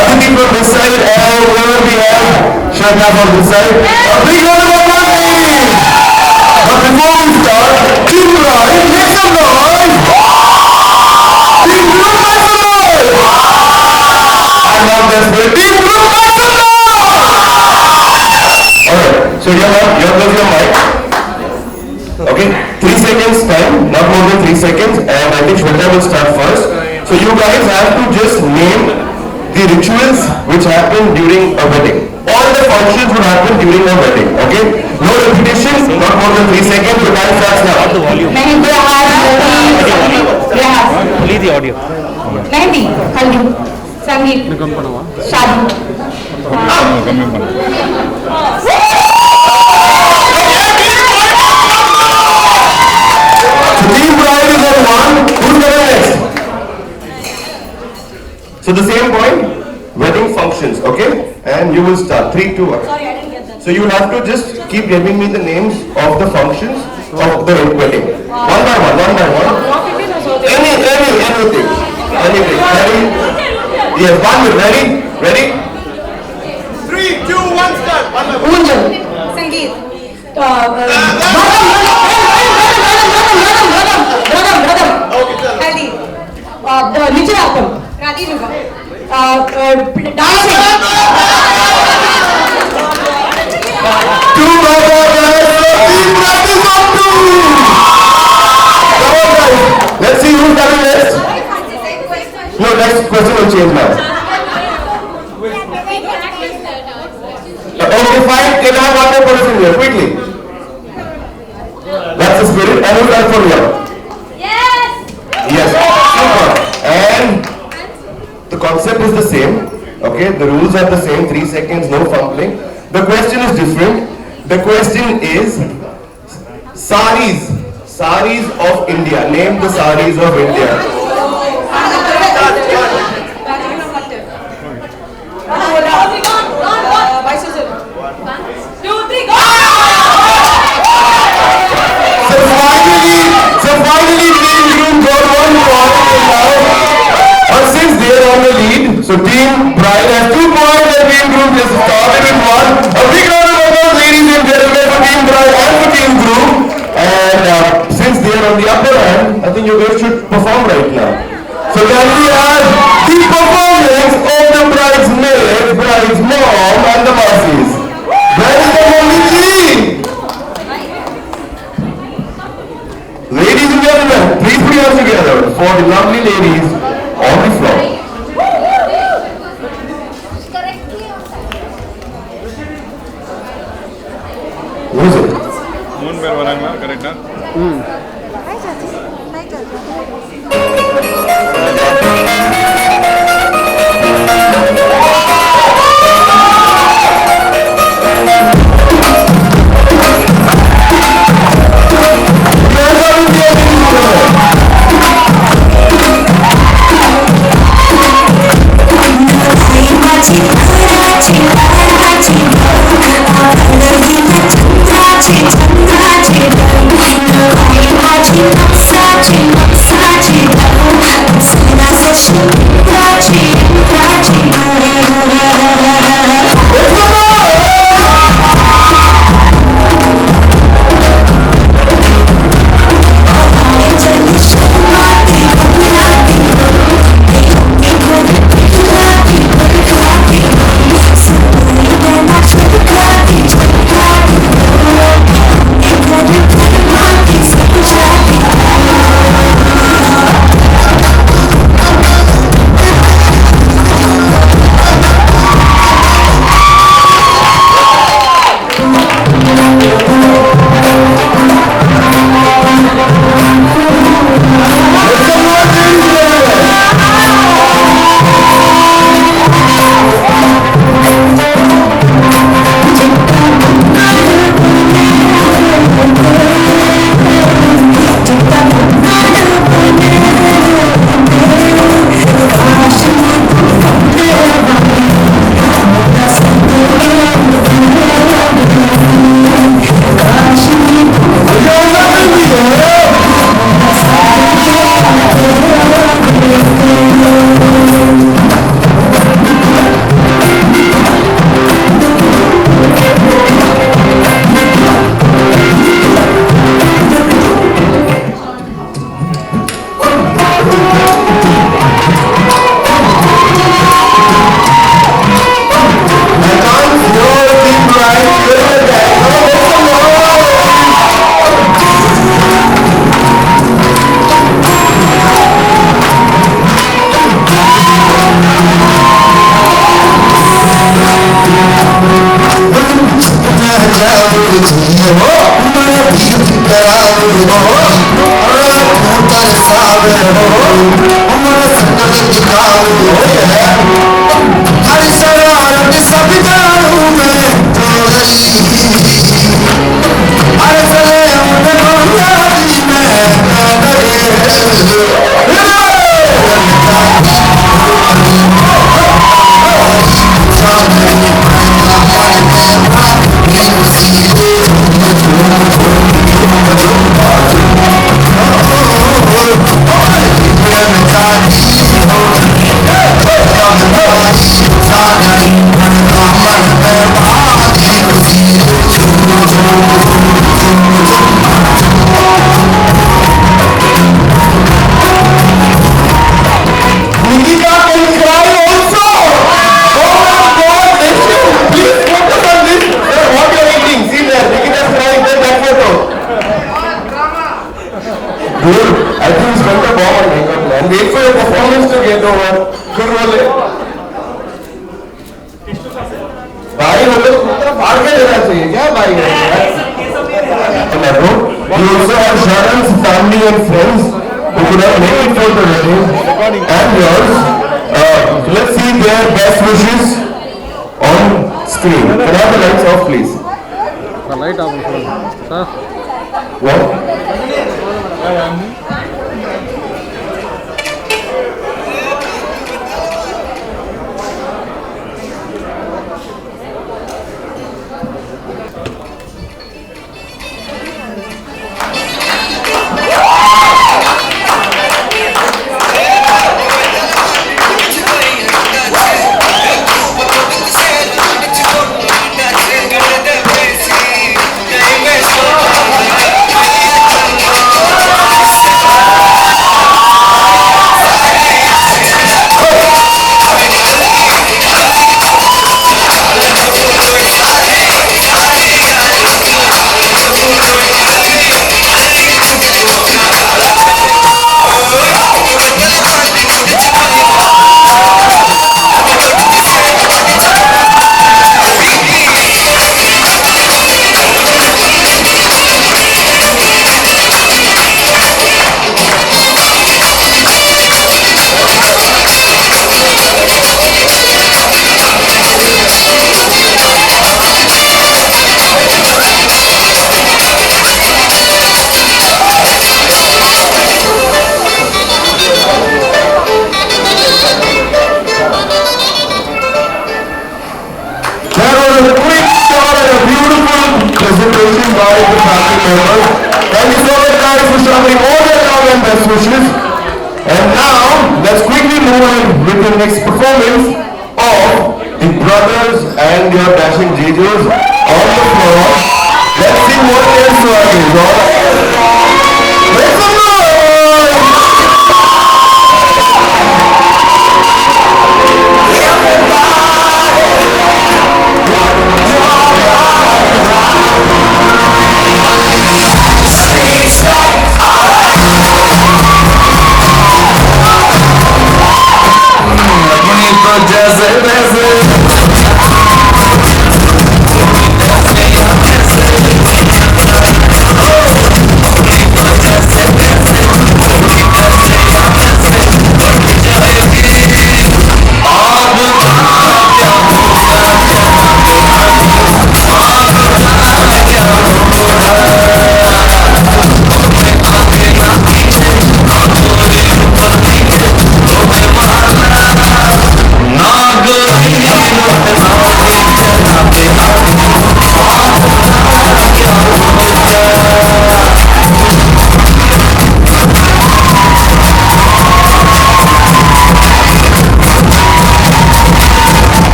Speaker 7: Aditi from this side, and whoever we have, Shraddha from this side. A big round of applause! But before we start, Team Bride, make some noise! Team Blue, make some noise! I'm not desperate. Team Blue, make some noise! Alright, so you're close your mic. Okay, 3 seconds time, not more than 3 seconds, and I think Shweta will start first. So you guys have to just name the rituals which happen during a wedding. All the functions will happen during a wedding, okay? No repetition, not more than 3 seconds, the time starts now. The volume.
Speaker 9: Only the audio.
Speaker 8: Mehndi, हल्दी, संगीत, शादी.
Speaker 7: Team Bride is on 1. Who's going next? So the same point, wedding functions, okay? And you will start. 3, 2, 1.
Speaker 8: Sorry, I didn't get that.
Speaker 7: So you have to just keep giving me the names of the functions of the wedding. One by one. Anything. Ready? Yes, 1 minute. Ready? 3, 2, 1, start.
Speaker 8: Unjan, संगीत, हल्दी, निश्चितार्थम, राधी विवाह, dancing.
Speaker 7: 2 Let's see who's coming next. No, next question will change now. Okay, fine. Can I have one more person here, quickly? That's the spirit. And who's that for you? Yes. Super. And the concept is the same. Okay, the rules are the same. 3 seconds, no fumbling. The question is different. The question is saris. Saris of India. Name the saris of India. So finally, Team Groom got 1 point now. But since they are on the lead, so Team Bride has 2 points and Team Groom just started with 1. A big round of applause, ladies and gentlemen, for Team Bride and for Team Groom. And since they are on the upper hand, I think you guys should perform right now. So can we have the performance of the bridesmaid, bride's mom and the masses? Where is the only team? Ladies and gentlemen, please put your hands together for the lovely ladies on the floor. Who is it?
Speaker 13: Moon bear varanga, correct na?
Speaker 1: Sachi,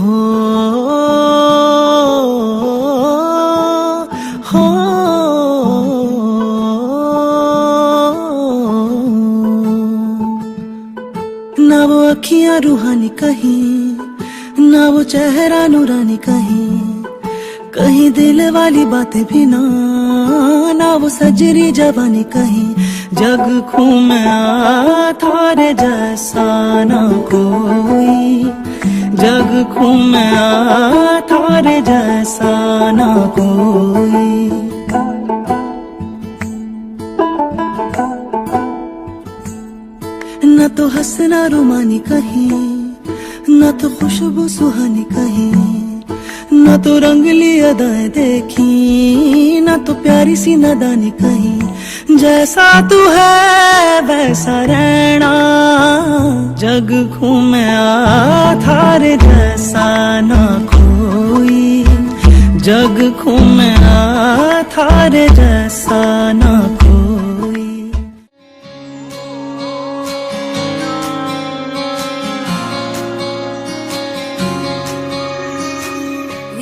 Speaker 5: ना वो अखियां रूहानी कहीं, ना वो चेहरा नूरानी कहीं, कहीं दिल वाली बातें भी ना, ना वो सजरी जवानी कहीं। जग घूमा थारे जैसा ना कोई, जग घूमा थारे जैसा ना कोई। न तो हंसना रुमानी कहीं, न तो खुशबू सुहानी कहीं, न तो रंगली अदाएं देखी, न तो प्यारी सी नादानी कहीं। जैसा तू है वैसा रहना, जग घूमे थारे जैसा ना कोई, जग घूमे थारे जैसा ना कोई।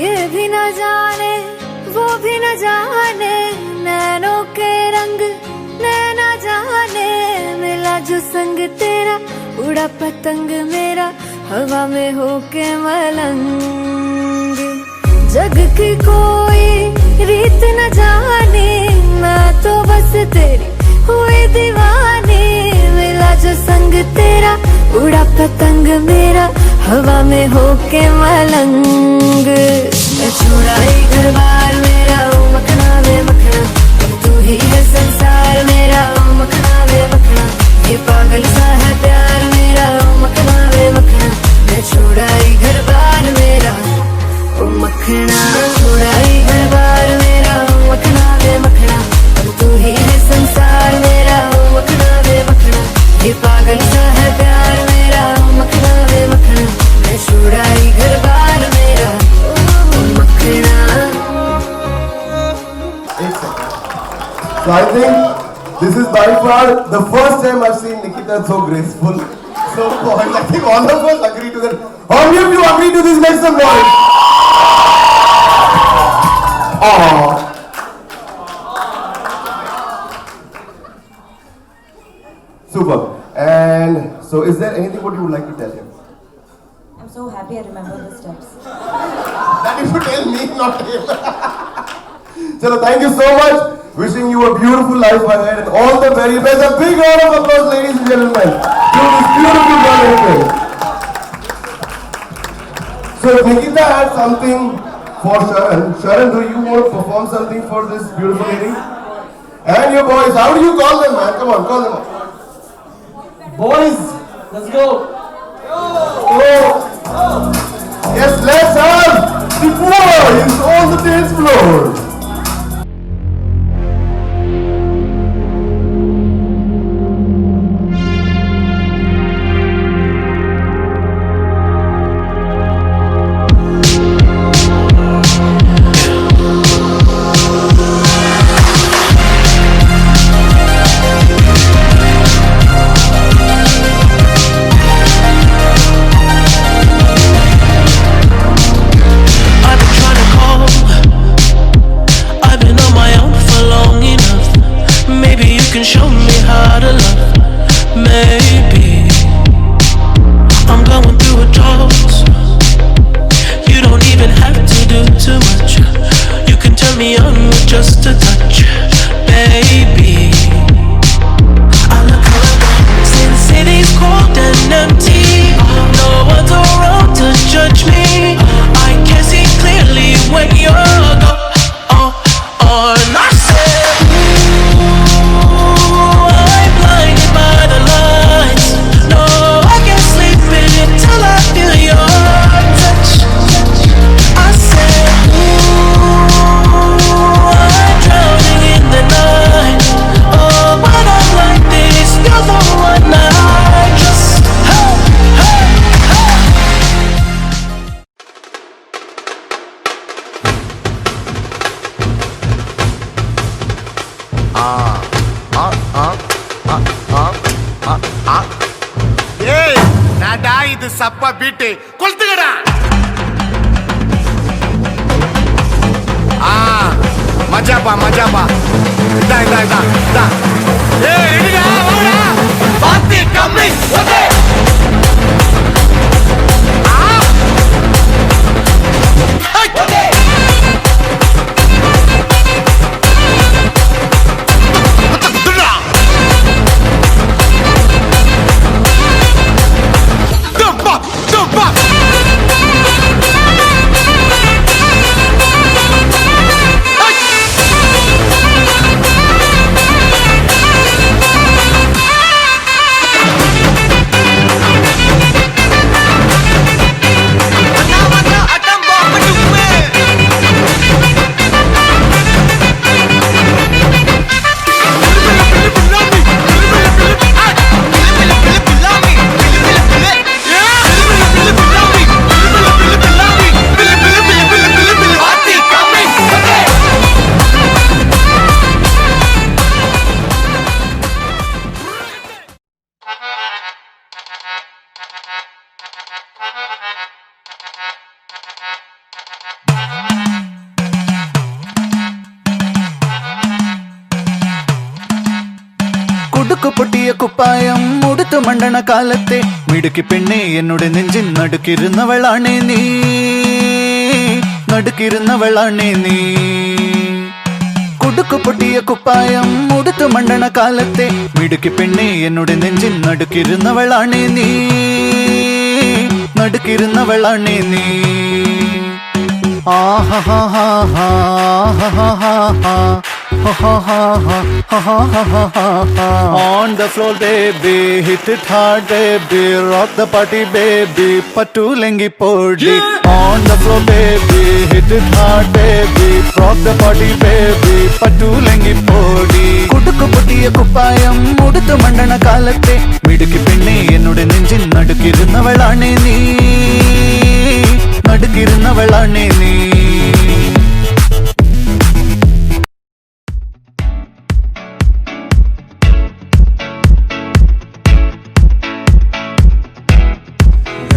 Speaker 2: ये भी न जाने वो भी न जाने, नैनों के रंग नैना जाने। मिला जो संग तेरा उड़ा पतंग मेरा, हवा में होके मलंग। जग की कोई रीत न जाने, मैं तो बस तेरी हुई दीवानी। मिला जो संग तेरा उड़ा पतंग मेरा, हवा में होके मलंग। छोड़ा ही घर बार मेरा, ओ मखना वे मखना, तू ही है संसार मेरा, ओ मखना वे मखना। ये पागल सा है प्यार मेरा, ओ मखना वे मखना। मैं छोड़ा ही घर बार मेरा, ओ मखना। छोड़ा ही घर बार मेरा, ओ मखना वे मखना, तू ही है संसार मेरा, ओ मखना वे मखना। ये पागल सा है प्यार मेरा, ओ मखना वे मखना। मैं छोड़ा ही घर बार मेरा, ओ मखना।
Speaker 7: So I think this is by far the first time I've seen Nikita so graceful, so poised. I think all of us agree to that. How many of you agree to this? Make some noise. Aww. Super. And so is there anything what you would like to tell him?
Speaker 14: I'm so happy I remember the steps.
Speaker 7: That you should tell me, not him. Chalo, thank you so much. Wishing you a beautiful life ahead and all the very best. A big round of applause, ladies and gentlemen, to this beautiful girl. So Nikita had something for Sharan. Sharan, do you want to perform something for this beautiful lady? And your boys, how do you call them, man? Come on, call them up. Boys, let's go. Oh. Yes, let's have the boys on the dance floor.
Speaker 15: Can show me how to love. Maybe I'm going through a drought. You don't even have to do too much. You can turn me on with just a touch, baby. I look around since city's cold and empty. No one's around to judge me. I can see clearly when you're gone. I said, I'm blinded by the lights. No, I can't sleep until I feel your touch. I said, I'm drowning in the night. Oh, when I'm like this, you're the one I just, hey, hey, hey.
Speaker 16: ஏய் நாடா இது சப்ப beat கொளுத்துங்கடா
Speaker 4: മജാപ്പാ മജാപ്പാ ഇതാ ഇതാ ഇതാ ഇതാ
Speaker 5: കുടുക്കു പൊട്ടിയ കുപ്പായം ഉടുത്തു മണ്ടണ കാലത്തെ മിടുക്കി പെണ്ണെ എന്നോട് നെഞ്ചിൻ നടുക്കിരുന്നവളാണേ നീ നടുക്കിരുന്നവളാണേ നീ കുടുക്കു പൊട്ടിയ കുപ്പായം ഉടുത്തു മണ്ടണ കാലത്തെ മിടുക്കി പെണ്ണെ എന്നോട് നെഞ്ചിൻ നടുക്കിരുന്നവളാണേ നീ നടുക്കിരുന്നവളാണേ നീ On the floor, baby, hit it hard, baby, rock the party, baby, patulengi podi. On the floor, baby, hit it hard, baby, rock the party, baby, patulengi podi. Kudukku pottiya kuppayam uduthu mandana kalatte midukki penne ennude nenjin nadukirunnavalane nee nadukirunnavalane nee.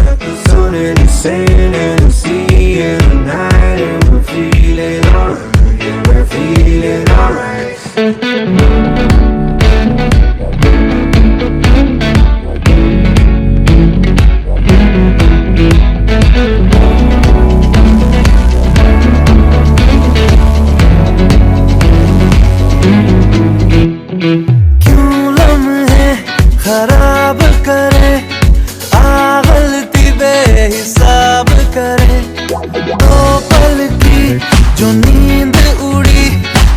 Speaker 16: And the sand and the sea and the night and we're feeling alright, yeah, we're feeling alright.
Speaker 5: क्यों लम्हे खराब करे हिसाब करे दो पल की जो नींद उड़ी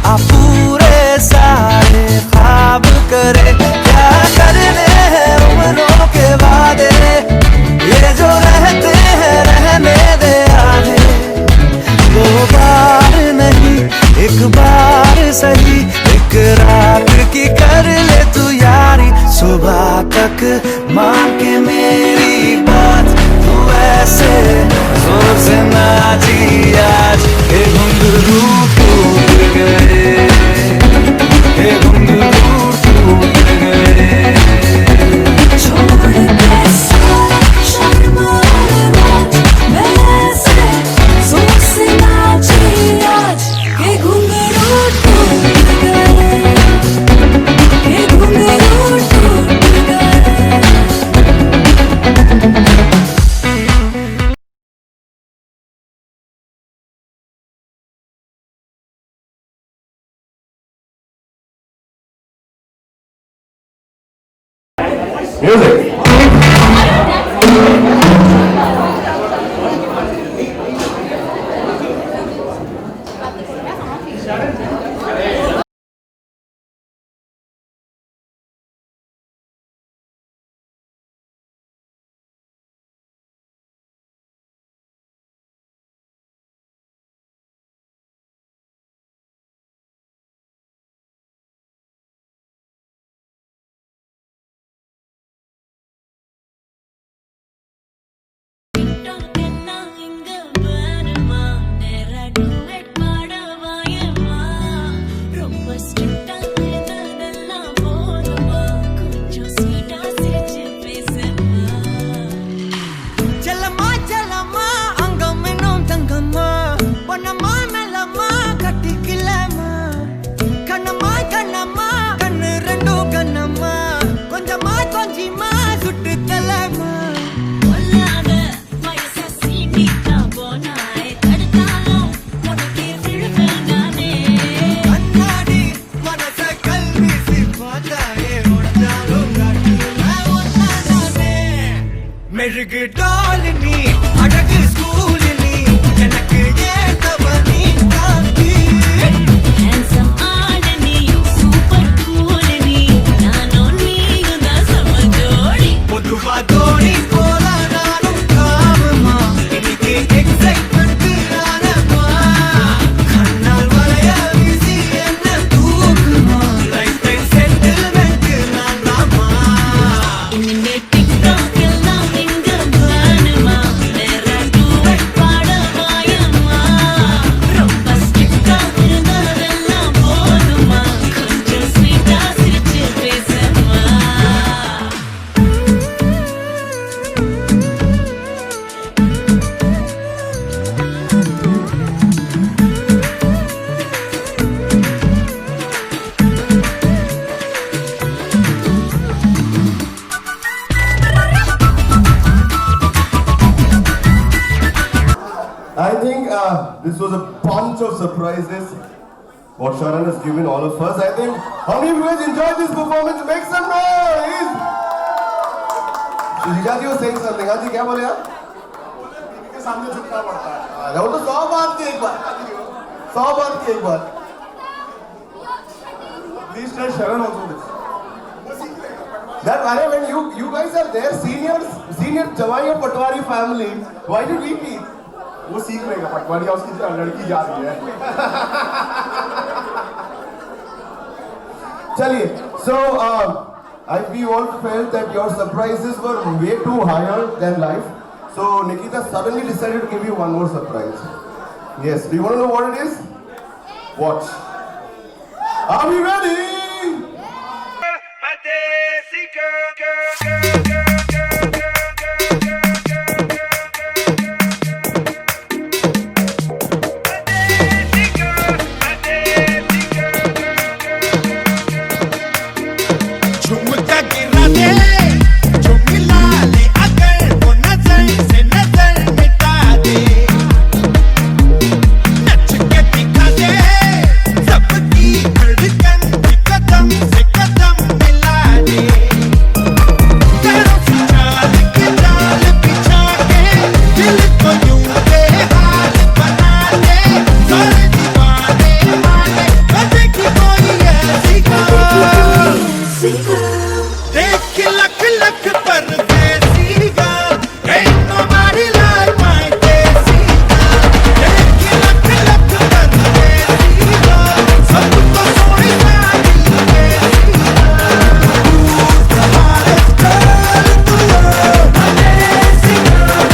Speaker 5: आ पूरे सारे ख्वाब करे क्या करने हैं उम्रों के वादे ये जो रहते हैं रहने दे आधे दो बार नहीं एक बार सही एक रात की कर ले तू यारी सुबह तक मान के मेरी बात ऐसे जोर से नाची आज हे घुंघरू टूट गए हे घुंघरू टूट गए
Speaker 1: छोड़ दे सारा शर्म और लाज मैं ऐसे जोर से नाची आज हे घुंघरू टूट गए हे घुंघरू टूट गए.
Speaker 7: Music.
Speaker 5: మెరుగు డాలిని అడగు స్కూల్ని ఎనకు ఏతవని కాకి
Speaker 1: హ్యాండ్సమ్ ఆడని సూపర్ కూల్ని నానో నీయున సమజోడి
Speaker 5: పొదువా దోడి పోలా నాను కావమా ఇనికి ఎక్సైట్మెంట్ రానమా కన్నాల్ వలయ విసి ఎన్న తూకుమా లైఫ్ టైం సెటిల్మెంట్ నానమా
Speaker 1: ఇన్నే టిక్ టాక్ ఎல்லாம் எங்க வானுமா வேற டூவட் பாடவாயம்மா ரொம்ப ஸ்ட்ரிக்ட்டா இருந்ததெல்லாம் போதுமா கொஞ்சம் ஸ்வீட்டா சிரிச்சு பேசம்மா
Speaker 7: I think this was a bunch of surprises. What Sharan has given all of us. I think how many of you guys enjoyed this performance? Make some noise. Shija ji was saying something. हाँ जी क्या बोले आप? बीवी के सामने झुकना पड़ता है. वो तो 100 बात की एक बार. 100 बात की एक बार. Please tell Sharan also this. That when you guys are there, senior Jawai of Patwari family, why did we meet? वो सीख लेगा पटवारी हाउस की लड़की जा रही है. चलिए, so we all felt that your surprises were way too higher than life. So Nikita suddenly decided to give you one more surprise. Yes, do you want to know what it is? Watch. Are we ready?
Speaker 5: झुमका गिरा दे जो मिला ले अगर वो नजर से नजर मिटा दे नच के दिखा दे सबकी धड़कन की कदम से कदम मिला दे करो सी चाल के जाल बिछा के दिल को यूं बेहाल बना दे सारे दीवाने माने बजे की कोई ऐसी देख लख लख परदेसी girl, ain't nobody like my Desi girl. देख लख लख परदेसी girl, सबको सोनी सारी Desi girl. Who's the hottest girl in the world? My Desi girl,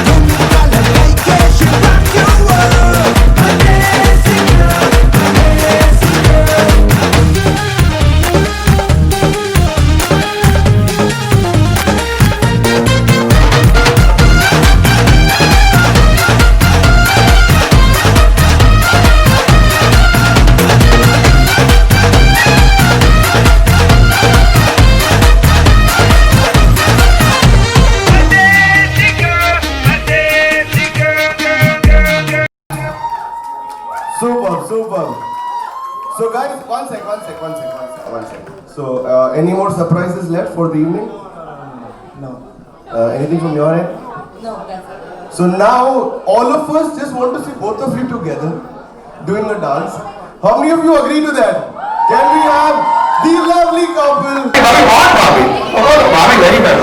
Speaker 5: तुमका लगाई के she rock your world. My Desi girl,
Speaker 7: Super. So guys, one sec. So any more surprises left for the evening?
Speaker 10: No.
Speaker 7: Anything from your end?
Speaker 14: No, that's it.
Speaker 7: So now all of us just want to see both of you together doing a dance. How many of you agree to that? Can we have the lovely couple? Very bad.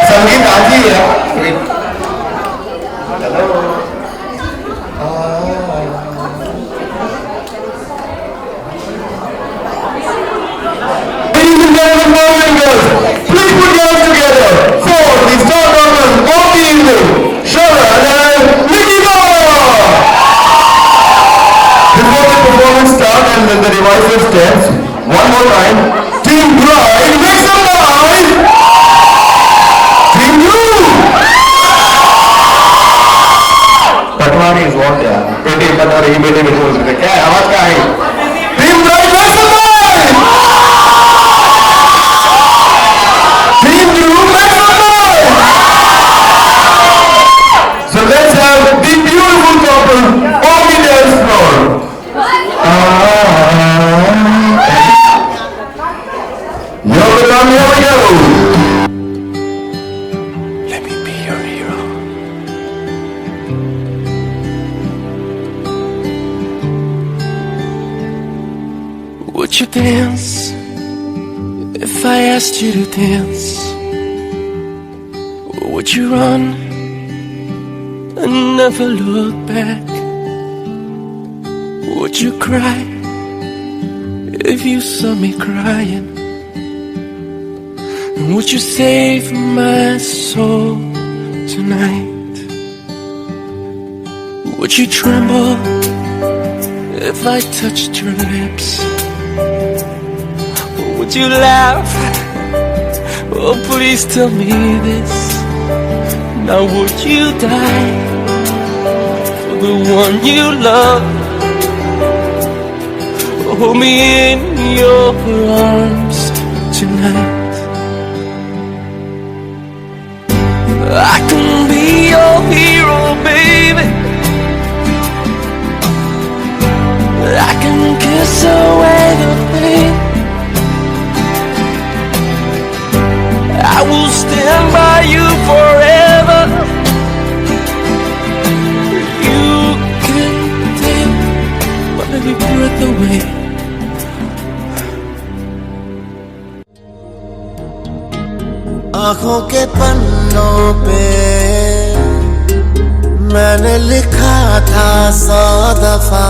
Speaker 7: संगीत आज ही है. Ladies and gentlemen, boys and girls, please put your hands together for the star performers of the evening, Sharan and Nikita. Before the performance starts and then the revival steps, one more time, Team Bride, make some noise! Team Blue! Patwari is what यार? बेटे बता रही बेटे बेटे बोल रहे क्या आवाज क्या है? Team Bride, make some noise! Team Blue, make some noise!
Speaker 15: dance, if I asked you to dance, would you run and never look back? Would you cry if you saw me crying? And would you save my soul tonight? Would you tremble if I touched your lips? Or would you laugh? Oh, please tell me this. Now would you die for the one you love? Hold me in your arms tonight. I can be your hero, baby. I can kiss away the pain. I will stand by you forever. You can take my breath away.
Speaker 17: आँखों के पन्नों पे मैंने लिखा था 100 दफा,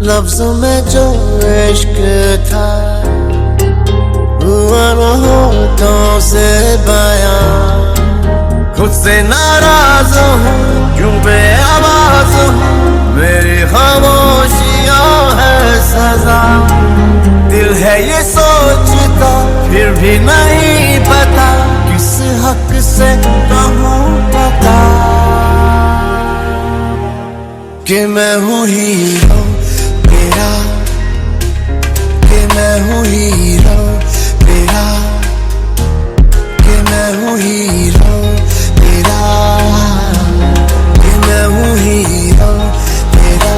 Speaker 17: लफ्ज़ों में जो इश्क था हुआ न होठों से बयां। खुद से नाराज हूँ, क्यों बेआवाज़ हूँ, मेरी खामोशियाँ है सजा। दिल है ये सोचता, फिर भी नहीं पता किस हक से कहूँ पता कि मैं हूँ हीरो तेरा, कि मैं हूँ हीरो तेरा, कि मैं हूँ हीरो तेरा, कि मैं हूँ हीरो तेरा।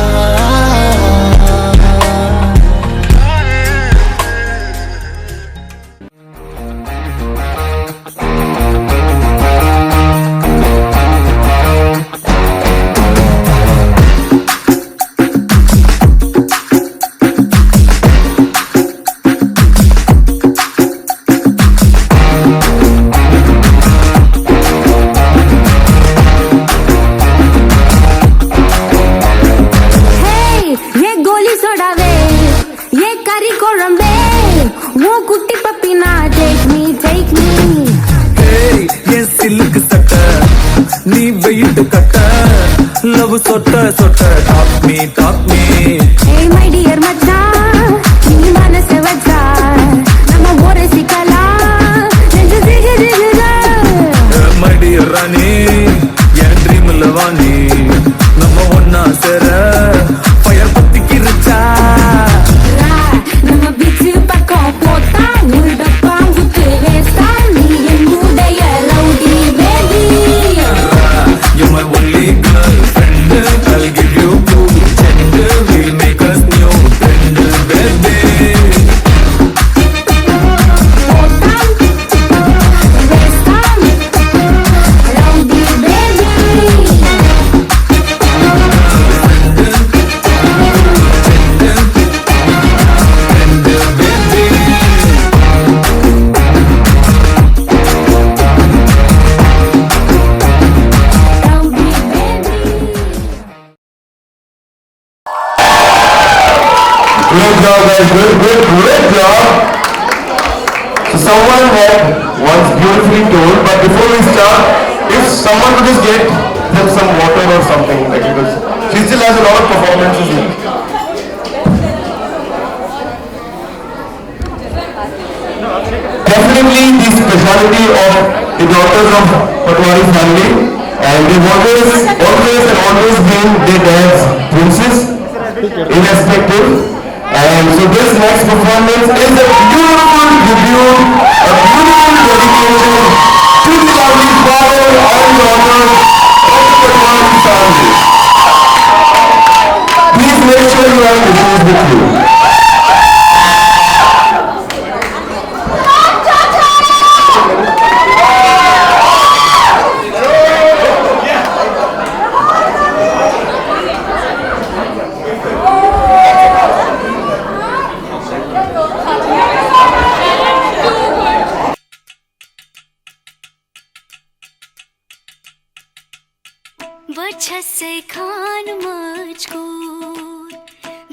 Speaker 5: Love sotta sotta, talk me.
Speaker 2: Hey my dear macha, nee manase vacha, nama bore sikala,
Speaker 5: My dear Rani, ya dream lavani, nama onna sera, fire patti kircha.
Speaker 2: nama bichu pakko pota, nulda pangu tevesta, nee mudaya rowdy baby.
Speaker 5: You're my only girlfriend, I'll give you two gender, we'll make us new friend, baby.
Speaker 7: Great job guys, great job. So someone had once beautifully told, but before we start, if someone could just get them some water or something, like, because she still has a lot of performances left. Definitely the speciality of the daughters of Patwari family, and they've always been their dad's princes, irrespective. And so this next performance is a beautiful tribute, a beautiful dedication to the lovely father and daughters of the Patwari family. Please make sure you have the shoes with you.
Speaker 1: बच्चा से खान मुझको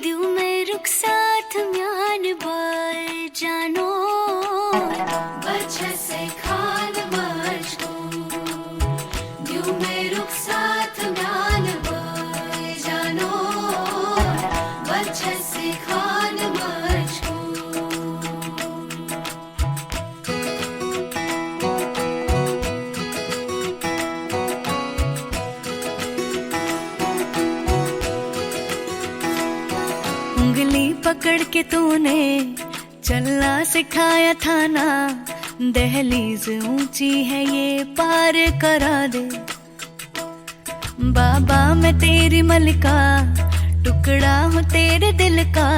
Speaker 1: दिल में रुक साथ म्यान बार जानो बच्चा से खान मुझको दिल में रुक साथ म्यान बार जानो बच्चा से खान मुझको उंगली पकड़ के तूने चलना सिखाया था ना दहलीज ऊंची है ये पार करा दे बाबा मैं तेरी मलिका टुकड़ा हूँ तेरे दिल का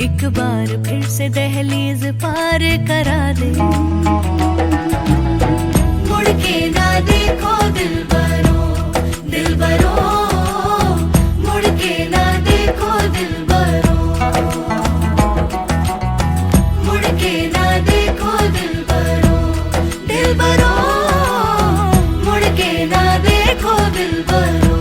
Speaker 1: एक बार फिर से दहलीज पार करा दे मुड़ के ना देखो दिल बरो मुड़ के ना देखो दिल बरो मुड़ के ना देखो दिल बरो मुड़ के ना देखो दिल बरो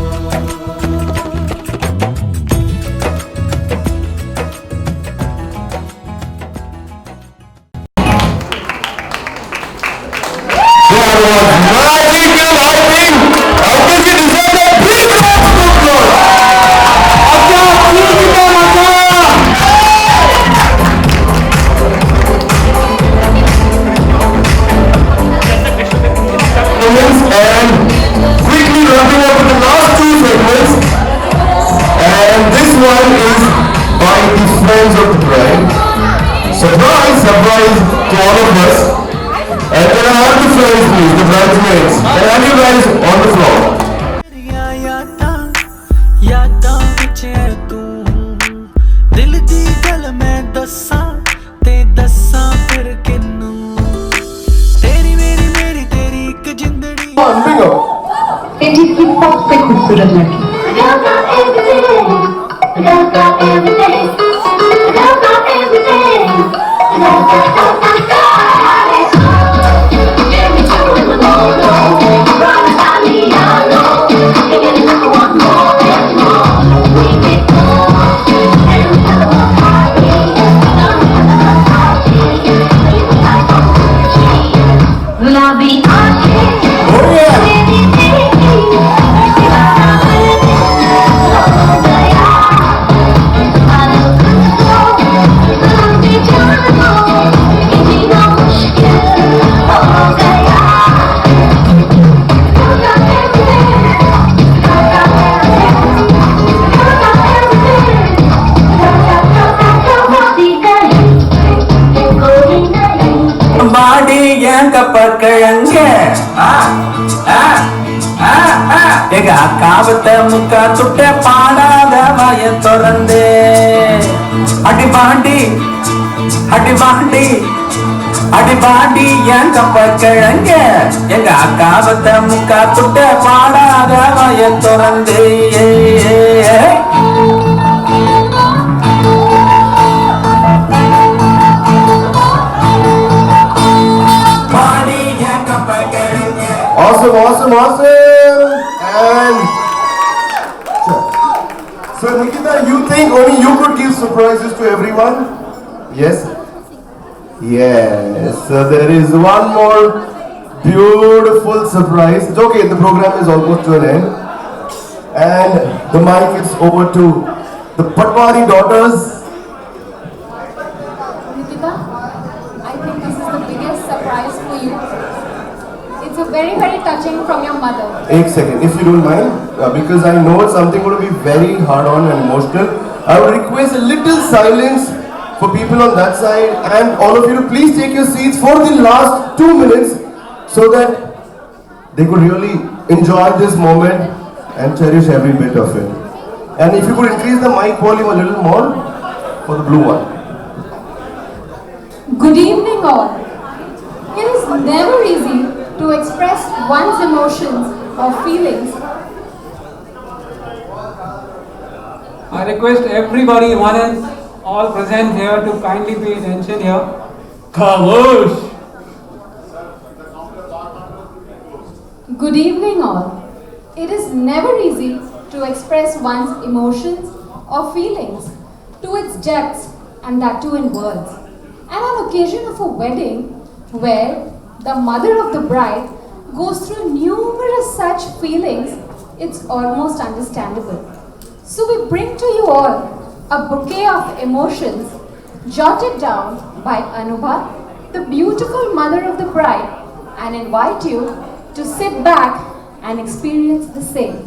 Speaker 7: Surprise to all of us. And can I have the friends please, the bridesmaids. Can I have you guys on the floor?
Speaker 5: यादां विच है तू दिल दी गल मैं दस्सां ते दस्सां फिर किन्नू तेरी मेरी तेरी एक जिंदड़ी
Speaker 8: पेटी की सबसे खूबसूरत लड़की गुलाबी
Speaker 5: காவத்த முக்கா துட்ட பாடாத வாய திறந்தே அடி பாண்டி என் கப்ப கிழங்க எங்க காவத்த முக்கா துட்ட பாடாத வாய திறந்தே
Speaker 7: Awesome. And so Nikita, you think only you could give surprises to everyone? Yes? Yes. So there is one more beautiful surprise. It's okay, the program is almost to an end. And the mic is over to the Patwari daughters.
Speaker 8: Nikita, I think this is the biggest surprise for you. It's a very, very touching from your mother.
Speaker 7: One second, if you don't mind, because I know it's something going to be very hard on and emotional. I would request a little silence for people on that side and all of you to please take your seats for the last 2 minutes so that they could really enjoy this moment and cherish every bit of it. And if you could increase the mic volume a little more for the blue one.
Speaker 8: Good evening all. It is never easy to express one's emotions or feelings.
Speaker 9: I request everybody, one and all present here to kindly pay attention here. Khamosh!
Speaker 8: Good evening all.
Speaker 18: It is never easy to express one's emotions or feelings to its depths, and that too in words. And on occasion of a wedding where the mother of the bride goes through numerous such feelings, it's almost understandable. So we bring to you all a bouquet of emotions jotted down by Anubha, the beautiful mother of the bride, and invite you to sit back and experience the same.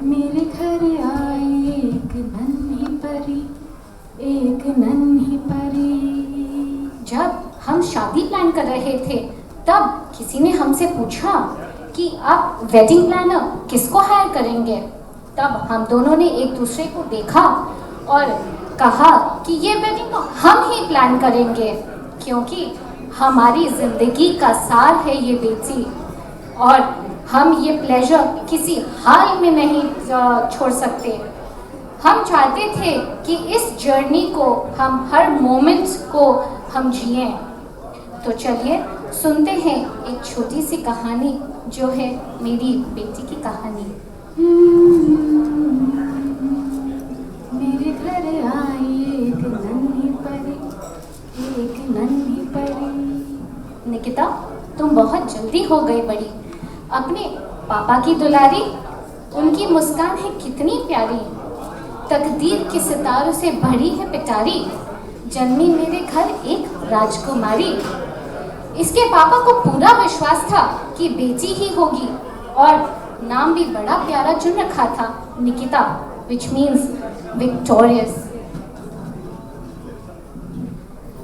Speaker 1: मेरे घर आई एक नन्ही परी, एक नन्ही परी।
Speaker 19: जब हम शादी प्लान कर रहे थे तब किसी ने हमसे पूछा कि आप वेडिंग प्लानर किसको हायर करेंगे। तब हम दोनों ने एक दूसरे को देखा और कहा कि ये वेडिंग तो हम ही प्लान करेंगे, क्योंकि हमारी ज़िंदगी का सार है ये बेटी, और हम ये प्लेजर किसी हाल में नहीं छोड़ सकते। हम चाहते थे कि इस जर्नी को, हम हर मोमेंट्स को हम जिएं। तो चलिए सुनते हैं एक छोटी सी कहानी जो है मेरी बेटी की कहानी।
Speaker 1: मेरे घर आई एक नन्ही परी, एक नन्ही परी।
Speaker 19: निकिता, तुम बहुत जल्दी हो गई बड़ी। अपने पापा की दुलारी, उनकी मुस्कान है कितनी प्यारी। तकदीर के सितारों से भरी है पिटारी, जन्मी मेरे घर एक राजकुमारी। इसके पापा को पूरा विश्वास था कि बेटी ही होगी, और नाम भी बड़ा प्यारा चुन रखा था, निकिता, which means victorious।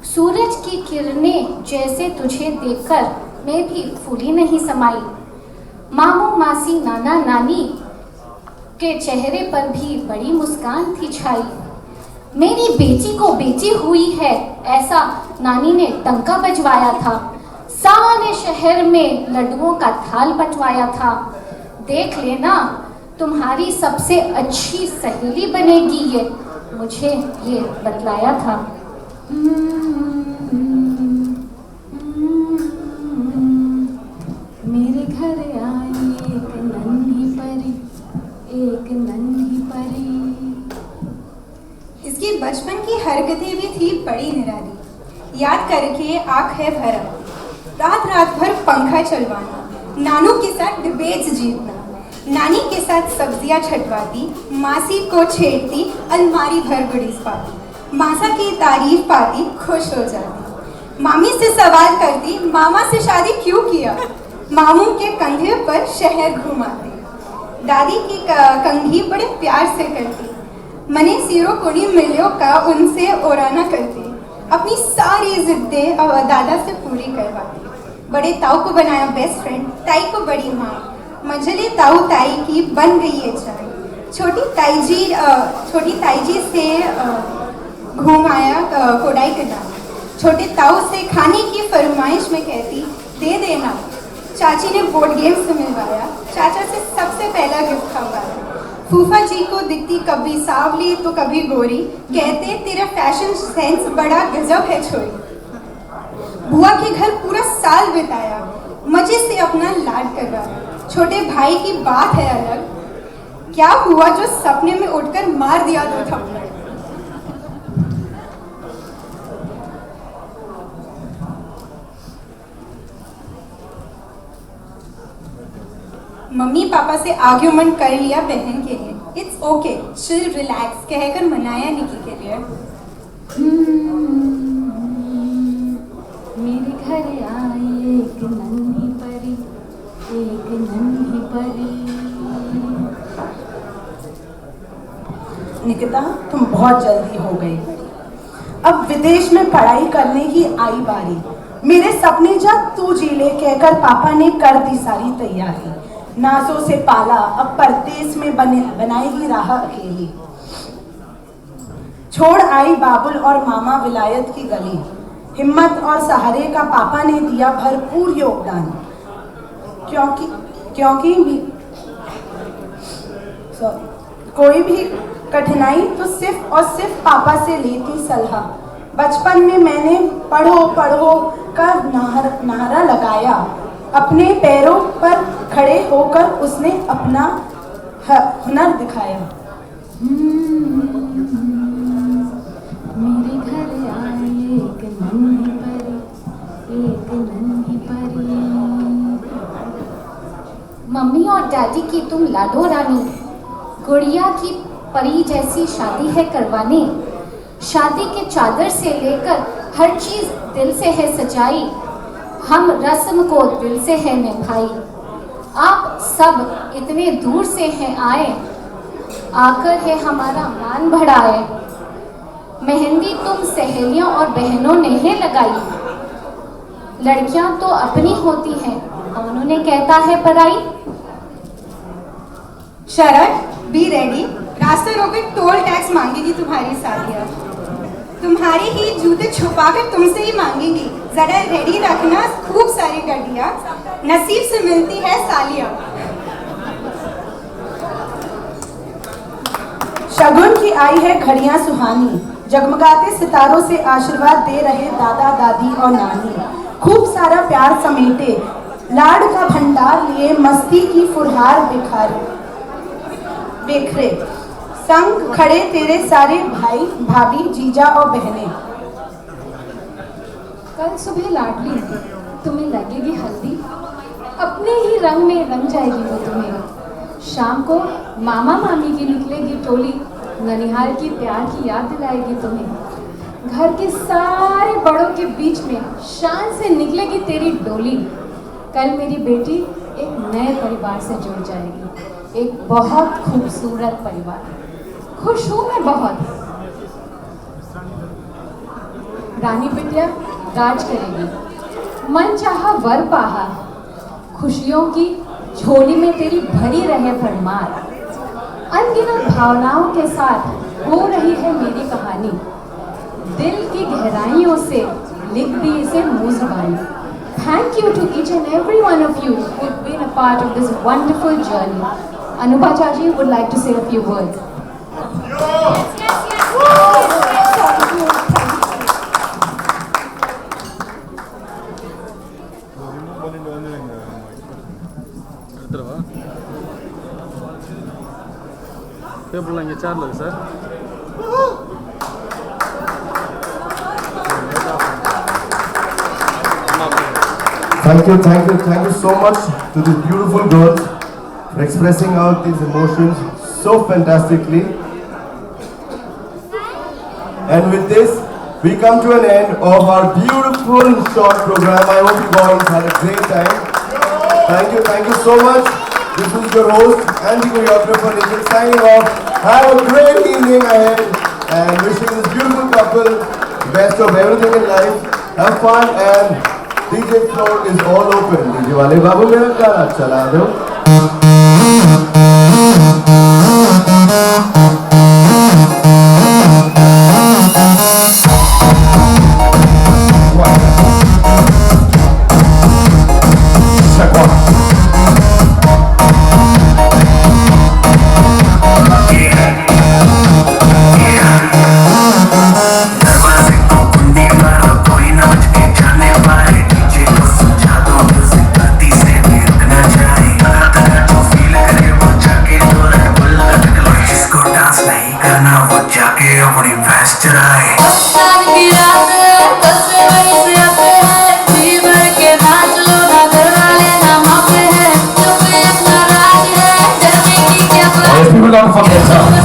Speaker 19: सूरज की किरणें जैसे तुझे देखकर मैं भी फूली नहीं समाई। मामू मासी नाना नानी के चेहरे पर भी बड़ी मुस्कान थी छाई। मेरी बेटी को बेटी हुई है ऐसा नानी ने टंका बजवाया था। सारे शहर में लड्डुओं का थाल बंटवाया था। देख लेना, तुम्हारी सबसे अच्छी सहेली बनेगी ये, मुझे ये बतलाया था।
Speaker 1: मेरे घर आई एक नन्ही परी, एक नन्ही परी।
Speaker 20: इसकी बचपन की हरकतें भी थी बड़ी निराली। याद करके आँख है भरा, रात रात भर पंखा चलवाना, नानू के साथ डिबेट्स जीतना, नानी के साथ सब्जियां छटवाती, मासी को छेड़ती, अलमारी भर गुडीज पाती, मासा की तारीफ पाती, खुश हो जाती। मामी से सवाल करती, मामा से शादी क्यों किया, मामू के कंधे पर शहर घुमाते। दादी की कंघी बड़े प्यार से करती, मने सिरो कोनी मिलियो का उनसे ओराना करती। अपनी सारी जिद्दें दादा से पूरी करवाती। बड़े ताऊ को बनाया बेस्ट फ्रेंड, ताई को बड़ी माँ, मंझले ताऊ ताई की बन गई है चाय। छोटी ताई जी से घुमाया कोडाईकनाल। छोटे ताऊ से खाने की फरमाइश में कहती, दे देना। चाची ने बोर्ड गेम से मिलवाया, चाचा से सबसे पहला गिफ्ट खरीदाया। फूफा जी को दिखती कभी सांवली तो कभी गोरी, कहते तेरा फैशन सेंस बड़ा गजब है छोरी। बुआ के घर पूरा साल बिताया, मजे से अपना लाड करवाया। छोटे भाई की बात है अलग, क्या हुआ जो सपने में उठकर मार दिया 2 थप्पड़। मम्मी पापा से आर्ग्यूमेंट कर लिया बहन के लिए, इट्स ओके चिल रिलैक्स कहकर मनाया निकी के लिए।
Speaker 1: मेरे घर आई एक नन्ही परी, एक नन्ही परी।
Speaker 21: निकिता, तुम बहुत जल्दी हो गई। अब विदेश में पढ़ाई करने की आई बारी। मेरे सपने जा तू जी ले कहकर पापा ने कर दी सारी तैयारी। नासों से पाला, अब परदेश में बनाएगी राह अकेली। छोड़ आई बाबुल और मामा विलायत की गली। हिम्मत और सहारे का पापा ने दिया भरपूर योगदान, क्योंकि भी कोई भी कठिनाई तो सिर्फ और सिर्फ पापा से लेती सलाह। बचपन में मैंने पढ़ो पढ़ो का नारा लगाया, अपने पैरों पर खड़े होकर उसने अपना हुनर दिखाया।
Speaker 2: मेरे घर आए एक नन्ही परी, एक नन्ही परी।
Speaker 19: मम्मी और डैडी की तुम लाडो रानी, गुड़िया की परी जैसी शादी है करवानी। शादी के चादर से लेकर हर चीज दिल से है सजाई, हम रस्म को दिल से है निभाई। आप सब इतने दूर से हैं आए, आकर है हमारा मान बढ़ाए। मेहंदी तुम सहेलियों और बहनों ने है लगाई, लड़कियां तो अपनी होती हैं, उन्होंने कहता है पराई।
Speaker 20: शरद, बी रेडी, रास्ते रोके टोल टैक्स मांगेगी तुम्हारी सालिया, तुम्हारी ही जूते छुपाकर तुमसे ही मांगेंगी। जरा रेडी रखना खूब सारी गड्डियाँ, नसीब से मिलती है सालिया।
Speaker 21: शगुन की आई है घड़ियां सुहानी, जगमगाते सितारों से आशीर्वाद दे रहे दादा दादी और नानी। खूब सारा प्यार समेटे, लाड का भंडार लिए, मस्ती की फुरहार बिखरे। संग खड़े तेरे सारे भाई भाभी जीजा और बहनें।
Speaker 18: कल सुबह लाडली तुम्हें लगेगी हल्दी, अपने ही रंग में रंग जाएगी वो तुम्हें। शाम को मामा मामी की निकलेगी टोली, ननिहाल की प्यार की याद दिलाएगी तुम्हें। घर के सारे बड़ों के बीच में शान से निकलेगी तेरी डोली। कल मेरी बेटी एक नए परिवार से जुड़ जाएगी, एक बहुत खूबसूरत परिवार। खुश हूँ मैं बहुत। रानी बिटिया राज करेगी, मन चाहा वर पाहा, खुशियों की झोली में तेरी भरी रहे भरमार। अनगिनत भावनाओं के साथ हो रही है मेरी कहानी, दिल की गहराइयों से लिख दी इसे मुँह ज़बानी। Thank you to each and every one of you who have been a part of this wonderful journey. Anubha Chaji would like to say a few words.
Speaker 13: Table ಹಂಗೆ ಚಾರ್ಲ sir.
Speaker 7: Thank you so much to these beautiful girls for expressing out these emotions so fantastically. And with this, we come to an end of our beautiful short program. I hope you all had a great time. Thank you so much. This is your host and the choreographer Nikhil signing off. Have a great evening ahead and wishing this beautiful couple the best of everything in life. Have fun and DJ floor is all open. DJ वाले बाबू मेरा गाना चला दो.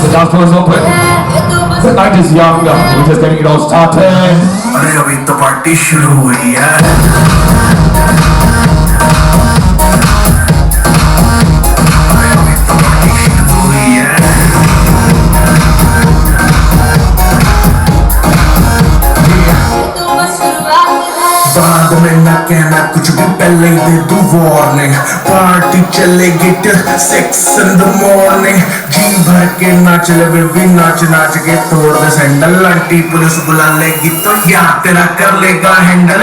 Speaker 7: The dance floor is open. The night is young. We're just getting it all started.
Speaker 6: अरे अभी तो party शुरू हुई है. बाद में ना कहना कुछ भी, पहले ही दे दूं वार्निंग. पार्टी चलेगी till 6 in the morning. जी भर के नाच ले बेबी, नाच नाच के तोड़ दे सैंडल. आंटी पुलिस बुला लेगी तो यार तेरा कर लेगा हैंडल.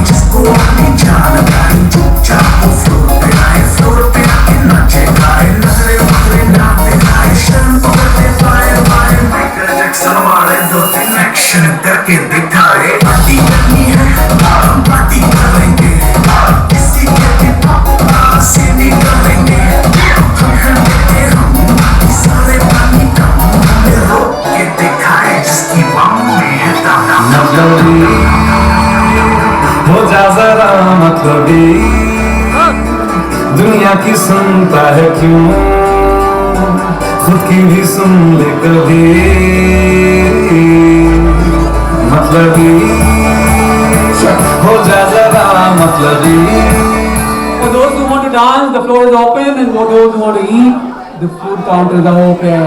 Speaker 6: जिसको आनी जान गाड़ी चुपचाप वो फ्लोर पे आए, फ्लोर पे आके नाचे गाए. नजरे उतरे नाते गाए, शर्म पकड़ते पाए पाए. माइकल जैक्सन वाले 2-3 एक्शन करके दिखाए. पार्टी करनी है, पार्टी करेंगे.
Speaker 16: मतलबी दुनिया की सुनता है क्यों, खुद की भी सुन ले कभी। मतलबी हो जा जरा मतलबी।
Speaker 9: For those who want to dance, the floor is open, and for those who want to eat, the food counters are open.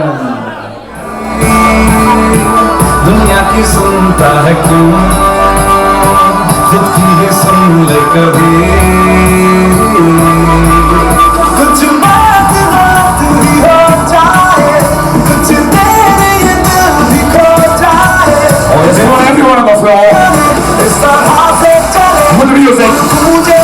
Speaker 16: दुनिया की सुनता है क्यों, खुद की भी सुन ले कभी। कुछ बात बात भी हो जाए, कुछ तेरे ये दिल भी खो जाए।
Speaker 7: Everyone on the floor.
Speaker 16: इस तरह से चले
Speaker 7: With the music.
Speaker 16: मुझे